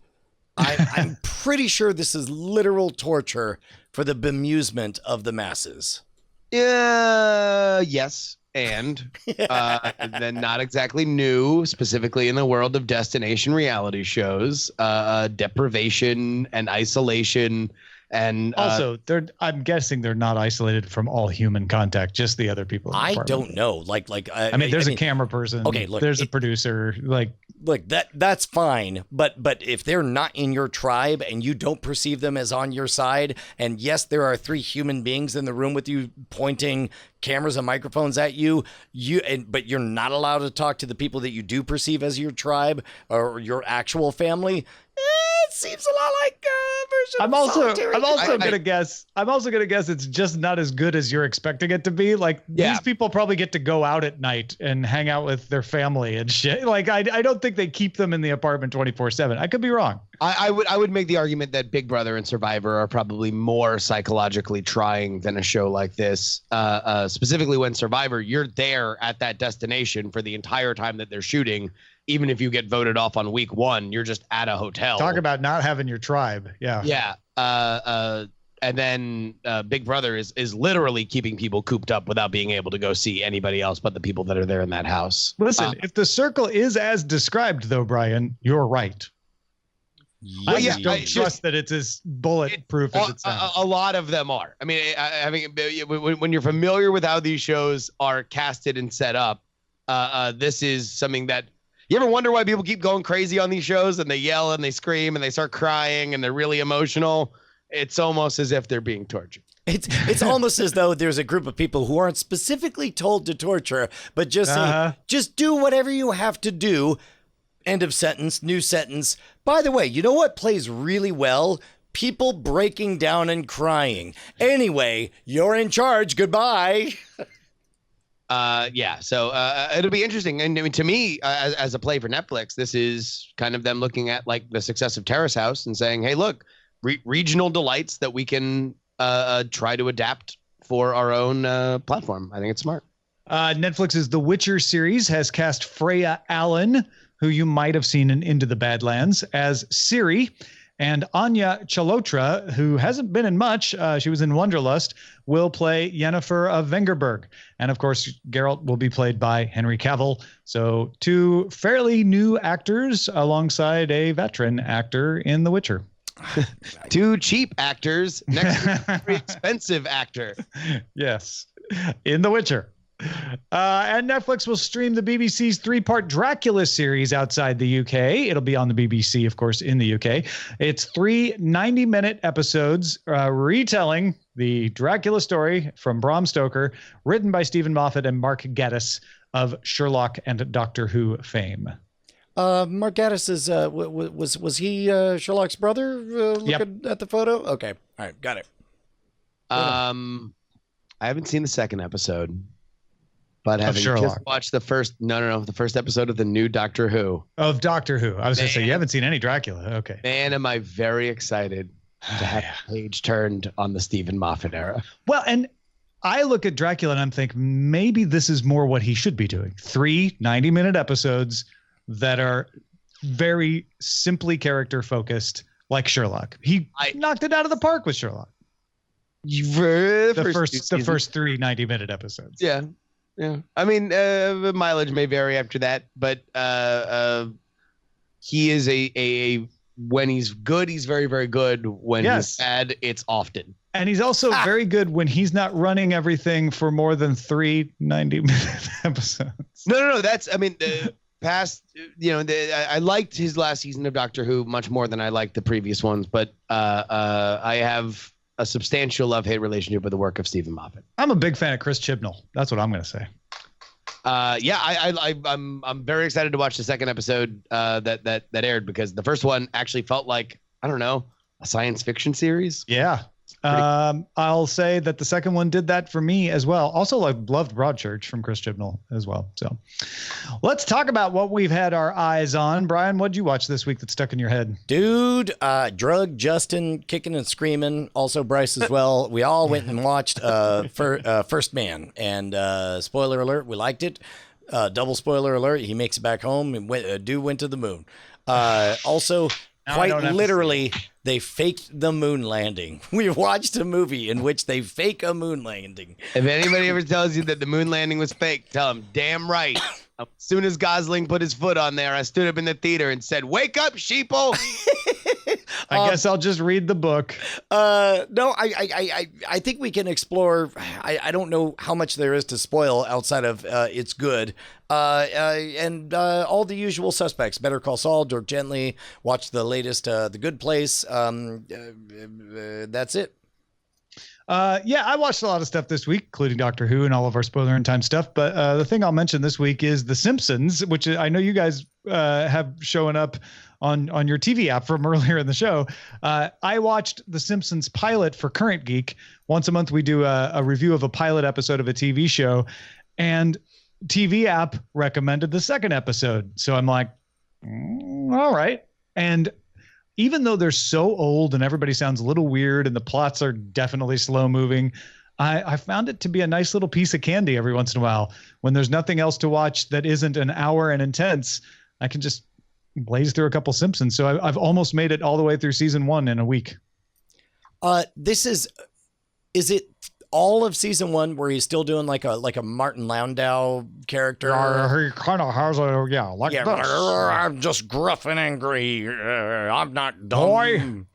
I'm pretty sure this is literal torture for the bemusement of the masses. Yes. And then not exactly new, specifically in the world of destination reality shows, deprivation and isolation. And also, I'm guessing they're not isolated from all human contact, just the other people. In the apartment. Don't know. I mean, there's a camera person. Okay, look, there's a producer. Look, that's fine. But if they're not in your tribe and you don't perceive them as on your side, and yes, there are 3 human beings in the room with you pointing cameras and microphones at you, but you're not allowed to talk to the people that you do perceive as your tribe or your actual family. It seems a lot like version. I'm also gonna guess it's just not as good as you're expecting it to be. Like these people probably get to go out at night and hang out with their family and shit. Like I don't think they keep them in the apartment 24/7. I could be wrong. I would make the argument that Big Brother and Survivor are probably more psychologically trying than a show like this. Specifically when Survivor, you're there at that destination for the entire time that they're shooting. Even if you get voted off on week 1, you're just at a hotel. Talk about not having your tribe. Yeah. Yeah. And then Big Brother is literally keeping people cooped up without being able to go see anybody else but the people that are there in that house. Listen, if The Circle is as described, though, Brian, you're right. I just don't trust that it's as bulletproof as it sounds. A lot of them are. I mean, when you're familiar with how these shows are casted and set up, this is something that you ever wonder why people keep going crazy on these shows and they yell and they scream and they start crying and they're really emotional. It's almost as if they're being tortured. It's almost as though there's a group of people who aren't specifically told to torture, but just say, just do whatever you have to do. End of sentence, new sentence. By the way, you know what plays really well? People breaking down and crying. Anyway, you're in charge. Goodbye. So it'll be interesting. And I mean, to me, as a play for Netflix, this is kind of them looking at like the success of Terrace House and saying, hey, look, regional delights that we can try to adapt for our own platform. I think it's smart. Netflix's The Witcher series has cast Freya Allen, who you might have seen in Into the Badlands, as Ciri. And Anya Chalotra, who hasn't been in much, she was in Wonderlust, will play Yennefer of Vengerberg. And of course, Geralt will be played by Henry Cavill. So 2 fairly new actors alongside a veteran actor in The Witcher. 2 cheap actors next to a very expensive actor. Yes, in The Witcher. And Netflix will stream the BBC's 3-part Dracula series outside the UK. It'll be on the BBC, of course, in the UK. It's 3 90-minute episodes retelling the Dracula story from Bram Stoker, written by Stephen Moffat and Mark Gatiss of Sherlock and Doctor Who fame. Mark Gatiss is was he Sherlock's brother? Looking at the photo. Okay, all right, got it. I haven't seen the second episode, but having just watched the first the first episode of the new Doctor Who. Of Doctor Who. I was going to say, you haven't seen any Dracula. Okay. Man, am I very excited to have the page turned on the Stephen Moffat era. Well, and I look at Dracula and I'm thinking maybe this is more what he should be doing. 3 90-minute episodes that are very simply character focused, like Sherlock. He knocked it out of the park with Sherlock. The first 3 90-minute episodes. Yeah. I mean, the mileage may vary after that, but he is a when he's good, he's very, very good. When he's bad, it's often. And he's also very good when he's not running everything for more than 3 90-minute episodes. No. That's, I mean, past, I liked his last season of Doctor Who much more than I liked the previous ones, but I have a substantial love-hate relationship with the work of Stephen Moffat. I'm a big fan of Chris Chibnall. That's what I'm going to say. I'm very excited to watch the second episode that aired, because the first one actually felt like, I don't know, a science fiction series. Yeah. I'll say that the second one did that for me as well. Also, I loved Broadchurch from Chris Chibnall as well. So let's talk about what we've had our eyes on. Brian, what'd you watch this week that stuck in your head? Dude, Drug Justin kicking and screaming. Also Bryce as well. We all went and watched First Man. And spoiler alert, we liked it. Double spoiler alert, he makes it back home and went to the moon. Also, quite literally, they faked the moon landing. We watched a movie in which they fake a moon landing. If anybody ever tells you that the moon landing was fake, tell them, damn right. As soon as Gosling put his foot on there, I stood up in the theater and said, wake up, sheeple. I guess I'll just read the book. No, I think we can explore. I don't know how much there is to spoil outside of it's good. And all the usual suspects. Better Call Saul, Dirk Gently. Watch the latest The Good Place. That's it. I watched a lot of stuff this week, including Doctor Who and all of our spoiler in time stuff. But the thing I'll mention this week is The Simpsons, which I know you guys have showing up on your TV app from earlier in the show. I watched The Simpsons pilot for Current Geek. Once a month, we do a review of a pilot episode of a TV show, and TV app recommended the second episode. So I'm like, all right. And even though they're so old and everybody sounds a little weird and the plots are definitely slow moving, I found it to be a nice little piece of candy every once in a while. When there's nothing else to watch that isn't an hour and intense, I can just blaze through a couple Simpsons. So I've almost made it all the way through season 1 in a week. Is it all of season 1 where he's still doing like a Martin Landau character? He kind of has this. I'm just gruff and angry. I'm not dumb. Boy.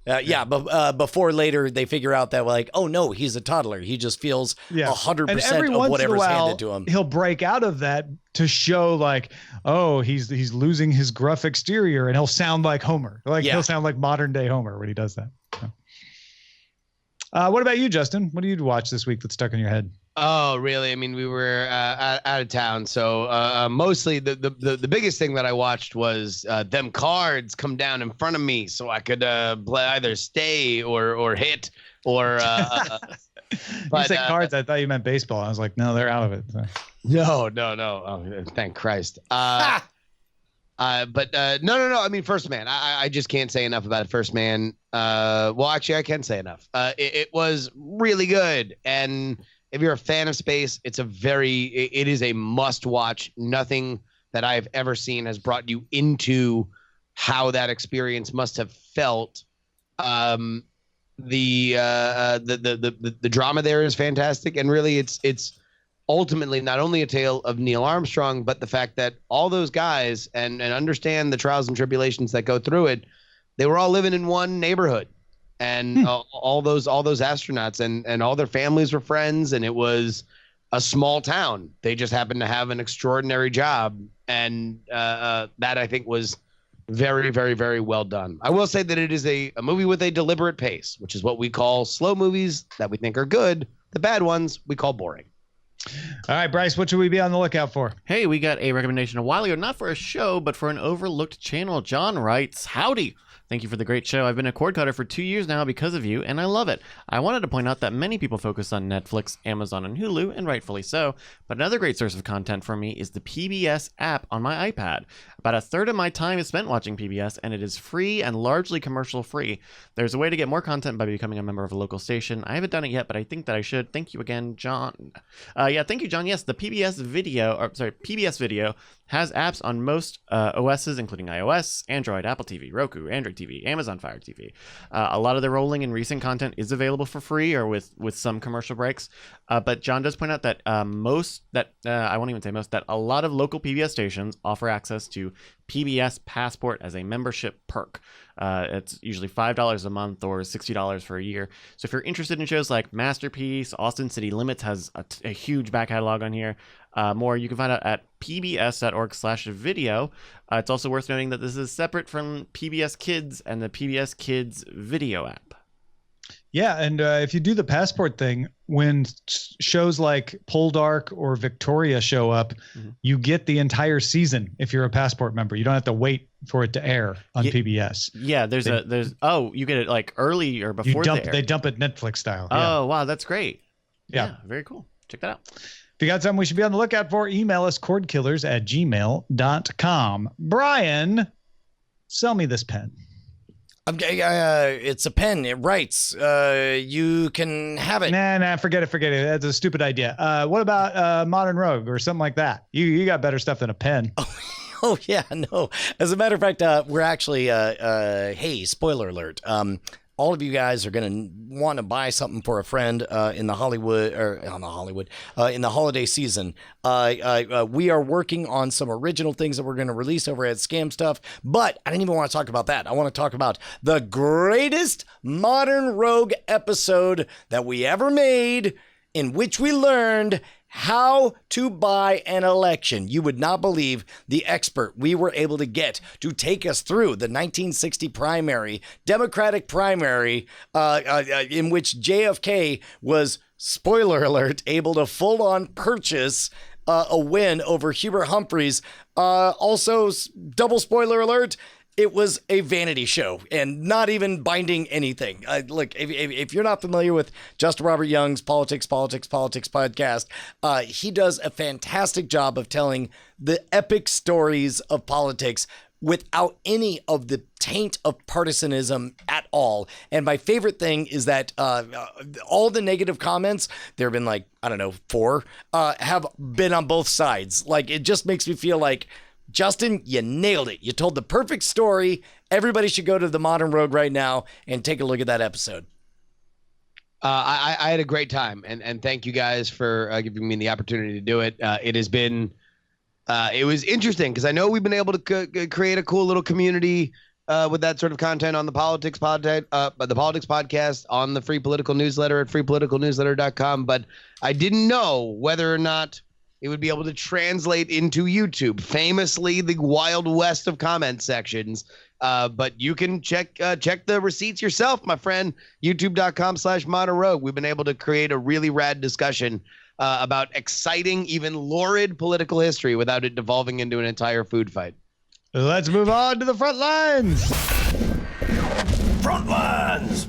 But before later they figure out that like, oh no, he's a toddler. He just feels 100% of whatever's handed to him. He'll break out of that to show like, oh, he's losing his gruff exterior, and he'll sound like Homer. He'll sound like modern day Homer when he does that. So. What about you, Justin? What did you watch this week that stuck in your head? Oh, really? I mean, we were out of town, so mostly the biggest thing that I watched was them cards come down in front of me, so I could play either stay or hit or. You said cards. I thought you meant baseball. I was like, no, they're out of it. So. No. Oh, thank Christ. No. I mean, First Man. I just can't say enough about First Man. Well, actually, I can say enough. It was really good, and if you're a fan of space, it is a must-watch. Nothing that I've ever seen has brought you into how that experience must have felt. The drama there is fantastic, and really, it's ultimately not only a tale of Neil Armstrong, but the fact that all those guys and understand the trials and tribulations that go through it, they were all living in one neighborhood, and all those astronauts and all their families were friends. And it was a small town. They just happened to have an extraordinary job, and that I think was very, very, very well done. I will say that it is a movie with a deliberate pace, which is what we call slow movies that we think are good. The bad ones we call boring. All right, Bryce, what should we be on the lookout for? Hey, we got a recommendation a while ago, not for a show, but for an overlooked channel. John writes, howdy. Thank you for the great show. I've been a cord cutter for 2 years now because of you, and I love it. I wanted to point out that many people focus on Netflix, Amazon, and Hulu, and rightfully so, but another great source of content for me is the PBS app on my iPad. About a third of my time is spent watching PBS, and it is free and largely commercial free. There's a way to get more content by becoming a member of a local station. I haven't done it yet, but I think that I should. Thank you again, John. Thank you, John. Yes, the PBS video has apps on most OSs, including iOS, Android, Apple TV, Roku, Android TV, Amazon Fire TV. A lot of the rolling and recent content is available for free or with some commercial breaks. But John does point out that I won't even say most, that a lot of local PBS stations offer access to PBS Passport as a membership perk. It's usually $5 a month or $60 for a year. So if you're interested in shows like Masterpiece, Austin City Limits has a huge back catalog on here. More you can find out at pbs.org/video. It's also worth noting that this is separate from PBS Kids and the PBS Kids video app. Yeah, and if you do the passport thing, when shows like Poldark or Victoria show up, you get the entire season if you're a passport member. You don't have to wait for it to air on PBS. Yeah, you get it like early or before they dump it Netflix style. Oh, wow, that's great. Yeah, very cool. Check that out. If you got something we should be on the lookout for, email us cordkillers@gmail.com. Brian, sell me this pen. It's a pen. It writes. You can have it. Nah, forget it. That's a stupid idea. What about Modern Rogue or something like that? You got better stuff than a pen. Oh yeah, no. As a matter of fact, we're actually. Hey, spoiler alert. All of you guys are going to want to buy something for a friend in the holiday season. We are working on some original things that we're going to release over at Scam Stuff, but I didn't even want to talk about that. I want to talk about the greatest Modern Rogue episode that we ever made, in which we learned how to buy an election. You would not believe the expert we were able to get to take us through the 1960 primary, Democratic primary, in which JFK was, spoiler alert, able to full-on purchase a win over Hubert Humphreys. Also, double spoiler alert, it was a vanity show and not even binding anything. Look, if you're not familiar with Justin Robert Young's Politics podcast, he does a fantastic job of telling the epic stories of politics without any of the taint of partisanism at all. And my favorite thing is that all the negative comments, there have been 4, have been on both sides. Like, it just makes me feel like, Justin, you nailed it. You told the perfect story. Everybody should go to the Modern Rogue right now and take a look at that episode. I had a great time, and thank you guys for giving me the opportunity to do it. It has been, it was interesting because I know we've been able to create a cool little community with that sort of content on the Politics podcast, on the Free Political Newsletter at freepoliticalnewsletter.com, but I didn't know whether or not it would be able to translate into YouTube, famously the Wild West of comment sections. But you can check the receipts yourself, my friend. YouTube.com/Modern Rogue. We've been able to create a really rad discussion about exciting, even lurid political history without it devolving into an entire food fight. Let's move on to the front lines. Front lines.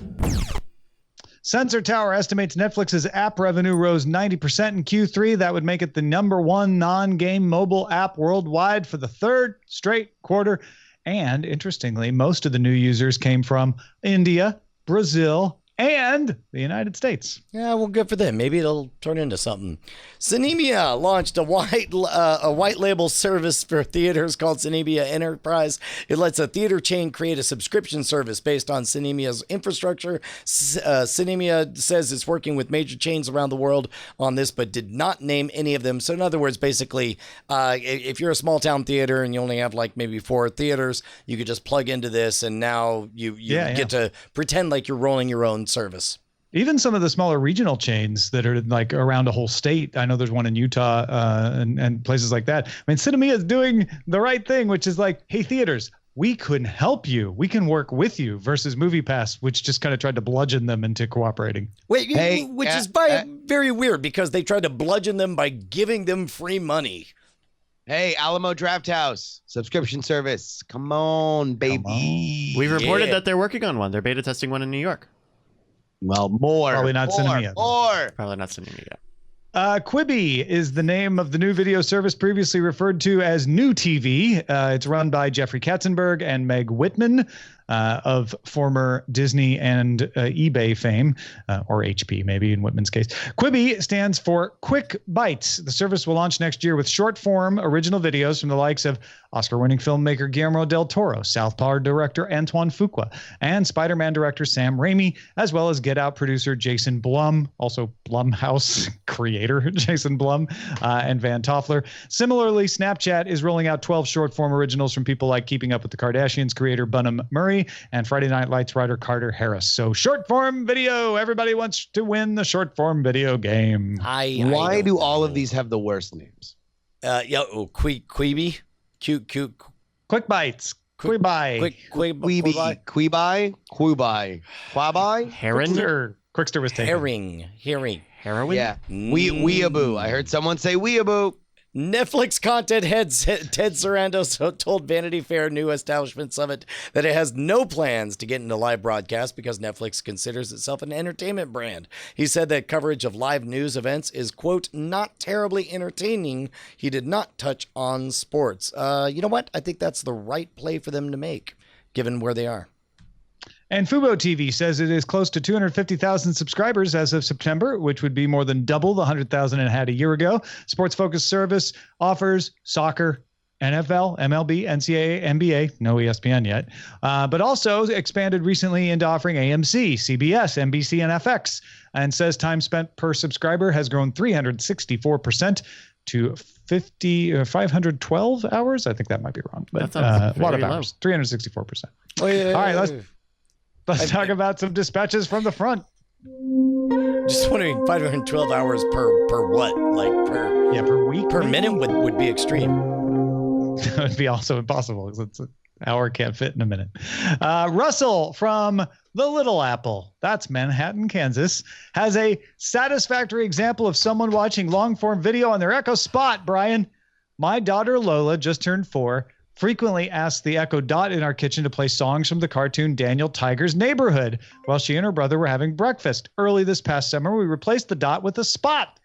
Sensor Tower estimates Netflix's app revenue rose 90% in Q3. That would make it the #1 non-game mobile app worldwide for the third straight quarter. And interestingly, most of the new users came from India, Brazil, and the United States. Yeah, well, good for them. Maybe it'll turn into something. Cinemia launched a white label service for theaters called Cinemia Enterprise. It lets a theater chain create a subscription service based on Cinemia's infrastructure. Cinemia says it's working with major chains around the world on this, but did not name any of them. So in other words, basically, if you're a small town theater and you only have maybe 4 theaters, you could just plug into this, and now you get to pretend like you're rolling your own service. Even some of the smaller regional chains that are like around a whole state. I know there's one in Utah and places like that. I mean, Cinemia is doing the right thing, which is like, hey, theaters, we can help you. We can work with you versus MoviePass, which just kind of tried to bludgeon them into cooperating. Which is very weird because they tried to bludgeon them by giving them free money. Hey, Alamo Drafthouse subscription service. Come on, baby. We've reported that they're working on one. They're beta testing one in New York. Well, more. Probably not Cinemia. More. Probably not Cinemia yet. Quibi is the name of the new video service previously referred to as New TV. It's run by Jeffrey Katzenberg and Meg Whitman of former Disney and eBay fame, or HP maybe in Whitman's case. Quibi stands for Quick Bites. The service will launch next year with short-form original videos from the likes of Oscar-winning filmmaker Guillermo del Toro, Southpaw director Antoine Fuqua, and Spider-Man director Sam Raimi, as well as Get Out producer Jason Blum, also Blumhouse creator Jason Blum, and Van Toffler. Similarly, Snapchat is rolling out 12 short-form originals from people like Keeping Up with the Kardashians creator Bunham Murray and Friday Night Lights writer Carter Harris. So short-form video. Everybody wants to win the short-form video game. Why do all of these have the worst names? Quibi. Cute. Quick Bites. Quibi. Quibi. Quickster was taken. Hearing. Heroin? Yeah. Weeaboo. I heard someone say weeaboo. Netflix content head Ted Sarandos told Vanity Fair New Establishment Summit that it has no plans to get into live broadcast because Netflix considers itself an entertainment brand. He said that coverage of live news events is, quote, not terribly entertaining. He did not touch on sports. You know what? I think that's the right play for them to make, given where they are. And Fubo TV says it is close to 250,000 subscribers as of September, which would be more than double the 100,000 it had a year ago. Sports-focused service offers soccer, NFL, MLB, NCAA, NBA, no ESPN yet, but also expanded recently into offering AMC, CBS, NBC, and FX, and says time spent per subscriber has grown 364% to 512 hours. I think that might be wrong, but a lot of hours, 364%. Oh, yeah. All right, let's talk about some dispatches from the front. Just wondering, 512 hours per what? Like per week? Per minute would be extreme. That would be also impossible because it's an hour can't fit in a minute. Russell from the Little Apple, that's Manhattan, Kansas, has a satisfactory example of someone watching long-form video on their Echo Spot, Brian. My daughter Lola just turned 4. Frequently asked the Echo Dot in our kitchen to play songs from the cartoon Daniel Tiger's Neighborhood while she and her brother were having breakfast. Early this past summer, we replaced the Dot with a Spot.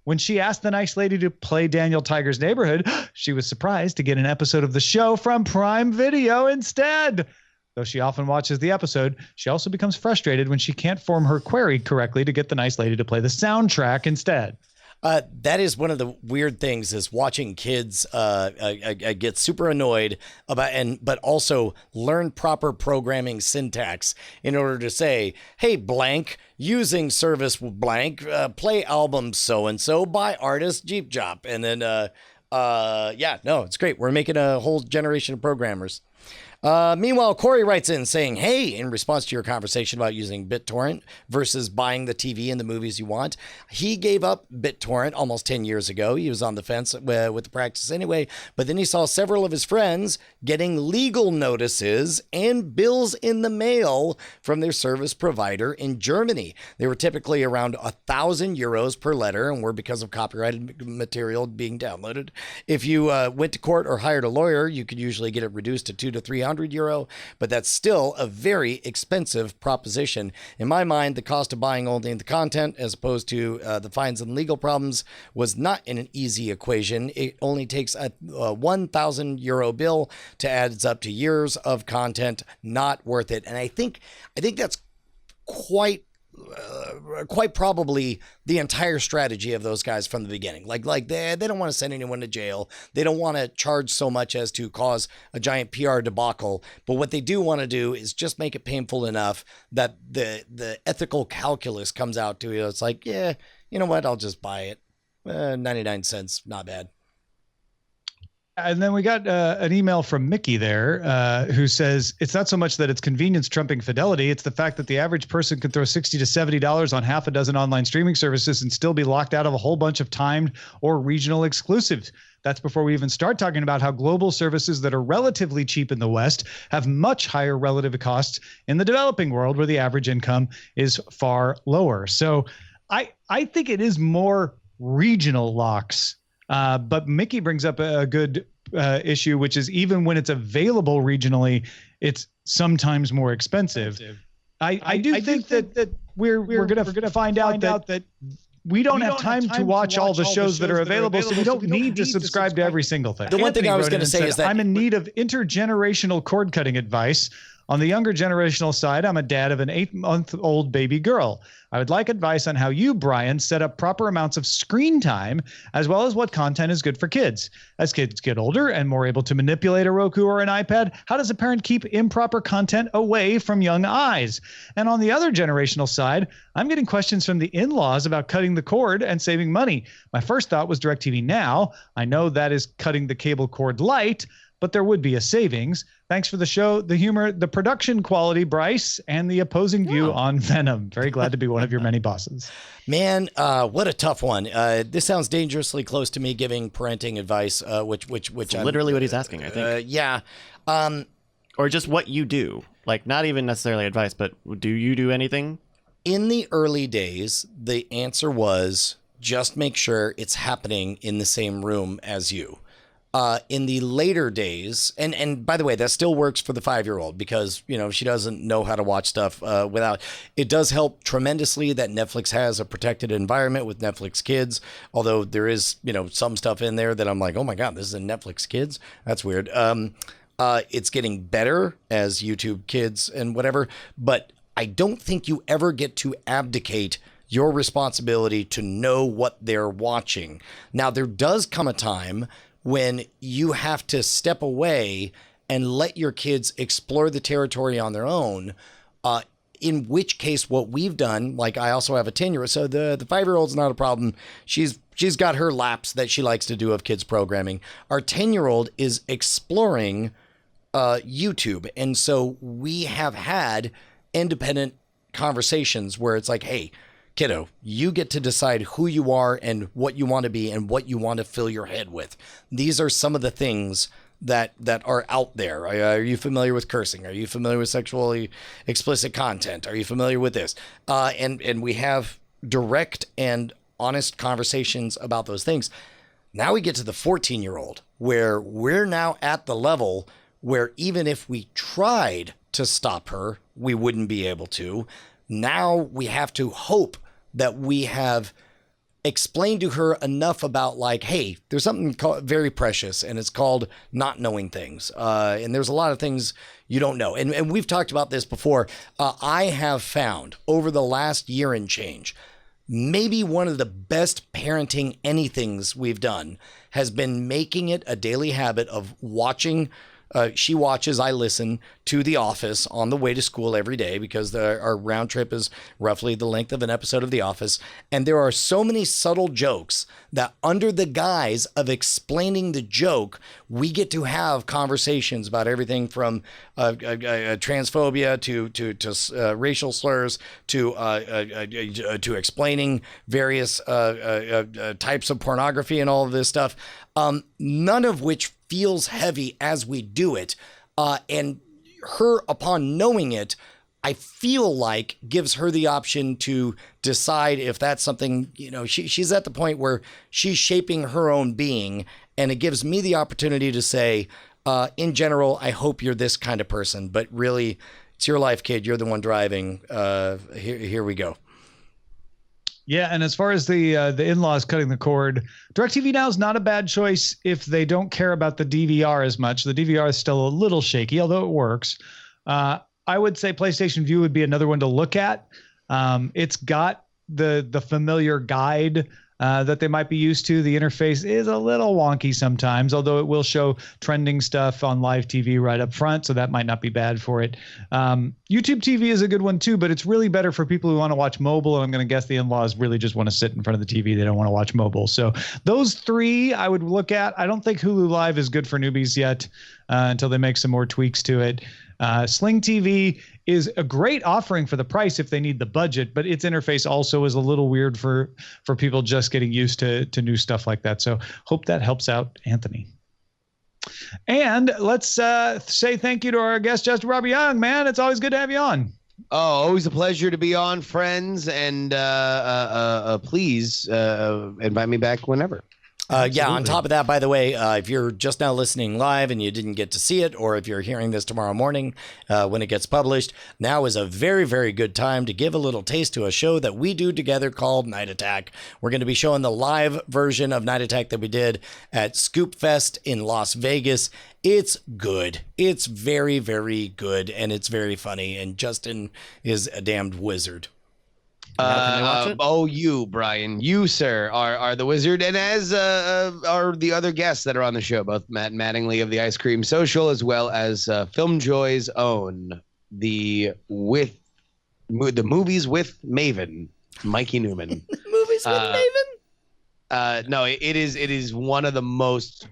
When she asked the nice lady to play Daniel Tiger's Neighborhood, she was surprised to get an episode of the show from Prime Video instead. Though she often watches the episode, she also becomes frustrated when she can't form her query correctly to get the nice lady to play the soundtrack instead. That is one of the weird things is watching kids get super annoyed but also learn proper programming syntax in order to say, hey, blank, using service blank, play album so-and-so by artist Jeep Jop. And then, it's great. We're making a whole generation of programmers. Meanwhile, Corey writes in saying, hey, in response to your conversation about using BitTorrent versus buying the TV and the movies you want, he gave up BitTorrent almost 10 years ago. He was on the fence with the practice anyway, but then he saw several of his friends getting legal notices and bills in the mail from their service provider in Germany. They were typically around 1,000 euros per letter and were because of copyrighted material being downloaded. If you went to court or hired a lawyer, you could usually get it reduced to 200 to 300 euro, but that's still a very expensive proposition. In my mind, the cost of buying only the content as opposed to the fines and legal problems was not in an easy equation. It only takes a 1,000 euro bill to add up to years of content. Not worth it. And I think that's quite probably the entire strategy of those guys from the beginning. Like they don't want to send anyone to jail. They don't want to charge so much as to cause a giant PR debacle. But what they do want to do is just make it painful enough that the ethical calculus comes out to you. It's like, yeah, you know what? I'll just buy it. 99 cents, not bad. And then we got an email from Mickey there who says it's not so much that it's convenience trumping fidelity. It's the fact that the average person could throw $60 to $70 on half a dozen online streaming services and still be locked out of a whole bunch of timed or regional exclusives. That's before we even start talking about how global services that are relatively cheap in the West have much higher relative costs in the developing world where the average income is far lower. So I think it is more regional locks. But Mickey brings up a good issue, which is even when it's available regionally, it's sometimes more expensive. I do think that we're going to find out that we don't have time to watch all the shows that are available, so we don't need to subscribe to every single thing. The one thing I was going to say is that I'm in need of intergenerational cord cutting advice. On the younger generational side, I'm a dad of an 8-month-old baby girl. I would like advice on how you, Brian, set up proper amounts of screen time, as well as what content is good for kids. As kids get older and more able to manipulate a Roku or an iPad, how does a parent keep improper content away from young eyes? And on the other generational side, I'm getting questions from the in-laws about cutting the cord and saving money. My first thought was DirecTV Now. I know that is cutting the cable cord light, but there would be a savings. Thanks for the show, the humor, the production quality, Bryce, and the opposing view on Venom. Very glad to be one of your many bosses. Man, what a tough one. This sounds dangerously close to me giving parenting advice, which It's literally what he's asking, I think. Yeah. Or just what you do. Like, not even necessarily advice, but do you do anything? In the early days, the answer was just make sure it's happening in the same room as you. In the later days, and by the way, that still works for the 5-year-old because, you know, she doesn't know how to watch stuff without. It does help tremendously that Netflix has a protected environment with Netflix Kids, although there is, you know, some stuff in there that I'm like, oh my God, this is a Netflix Kids? That's weird. It's getting better as YouTube Kids and whatever, but I don't think you ever get to abdicate your responsibility to know what they're watching. Now, there does come a time when you have to step away and let your kids explore the territory on their own, in which case what we've done, like I also have a 10-year-old, so the 5-year-old's not a problem. She's got her laps that she likes to do of kids programming. Our 10-year-old is exploring YouTube, and so we have had independent conversations where it's like, hey, kiddo, you get to decide who you are and what you want to be and what you want to fill your head with. These are some of the things that are out there. Are you familiar with cursing? Are you familiar with sexually explicit content? Are you familiar with this? And we have direct and honest conversations about those things. Now we get to the 14-year-old where we're now at the level where even if we tried to stop her, we wouldn't be able to. Now we have to hope that we have explained to her enough about like, hey, there's something very precious and it's called not knowing things. And there's a lot of things you don't know. And we've talked about this before. I have found over the last year and change, maybe one of the best parenting anythings we've done has been making it a daily habit of watching. She watches, I listen to The Office on the way to school every day because our round trip is roughly the length of an episode of The Office. And there are so many subtle jokes that under the guise of explaining the joke, we get to have conversations about everything from transphobia to racial slurs to explaining various types of pornography and all of this stuff. None of which feels heavy as we do it. And her, upon knowing it, I feel like gives her the option to decide if that's something, you know, she's at the point where she's shaping her own being. And it gives me the opportunity to say, in general, I hope you're this kind of person, but really it's your life, kid. You're the one driving. Here we go. Yeah, and as far as the in-laws cutting the cord, DirecTV Now is not a bad choice if they don't care about the DVR as much. The DVR is still a little shaky, although it works. I would say PlayStation View would be another one to look at. It's got the familiar guide that they might be used to. The interface is a little wonky sometimes, although it will show trending stuff on live TV right up front, so that might not be bad for it. YouTube TV is a good one too, but it's really better for people who want to watch mobile, and I'm going to guess the in-laws really just want to sit in front of the TV. They don't want to watch mobile. So those three I would look at. I don't think Hulu Live is good for newbies yet until they make some more tweaks to it. Sling TV is a great offering for the price if they need the budget, but its interface also is a little weird for people just getting used to new stuff like that. So hope that helps out, Anthony. And let's say thank you to our guest, Justin Robert Young. Man, it's always good to have you on. Oh, always a pleasure to be on, friends, and please invite me back whenever. Yeah, on top of that, by the way, if you're just now listening live and you didn't get to see it, or if you're hearing this tomorrow morning when it gets published, now is a very, very good time to give a little taste to a show that we do together called Night Attack. We're going to be showing the live version of Night Attack that we did at Scoop Fest in Las Vegas. It's good. It's very, very good, and it's very funny, and Justin is a damned wizard. Can they watch it? Oh, you, Brian, you, sir, are the wizard, and as are the other guests that are on the show, both Matt Mattingly of the Ice Cream Social, as well as Film Joy's own the Movies with Maven, Mikey Newman. Movies with Maven? No, it is one of the most.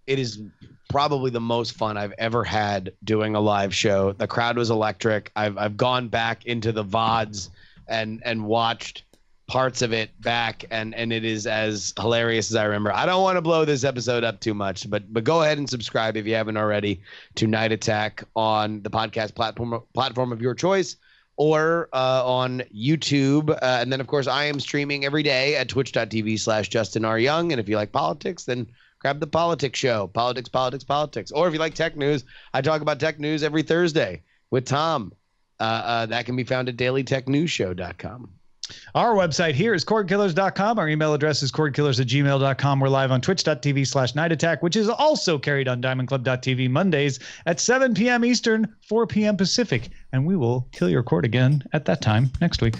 It is probably the most fun I've ever had doing a live show. The crowd was electric. I've gone back into the VODs and watched parts of it back, and it is as hilarious as I remember. I don't want to blow this episode up too much, but go ahead and subscribe if you haven't already to Night Attack on the podcast platform of your choice, or on YouTube. And then, of course, I am streaming every day at twitch.tv/Justin R. Young. And if you like politics, then grab the Politics Show, Politics. Or if you like tech news, I talk about tech news every Thursday with Tom. That can be found at dailytechnewsshow.com. Our website here is cordkillers.com. Our email address is cordkillers@gmail.com. We're live on twitch.tv/Night Attack, which is also carried on diamondclub.tv Mondays at 7 p.m. Eastern, 4 p.m. Pacific. And we will kill your cord again at that time next week.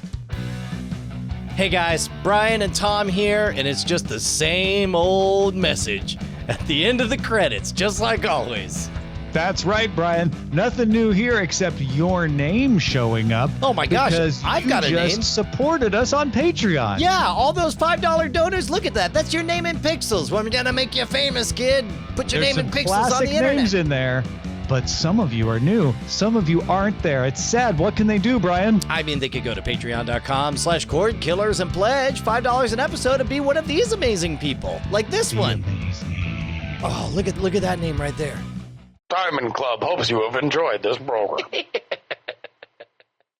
Hey guys, Brian and Tom here, and it's just the same old message at the end of the credits, just like always. That's right, Brian. Nothing new here except your name showing up. Oh my gosh, because I've got a you name. just supported us on Patreon. Yeah, all those $5 donors, look at that. That's your name in pixels. We're gonna make you famous, kid. Put your There's name in some pixels on classic the internet. names in there, but some of you are new. Some of you aren't there. It's sad. What can they do, Brian? I mean, they could go to patreon.com/cordkillers and pledge $5 an episode and be one of these amazing people, like this one. Amazing. Oh, look at that name right there. Diamond Club hopes you have enjoyed this program.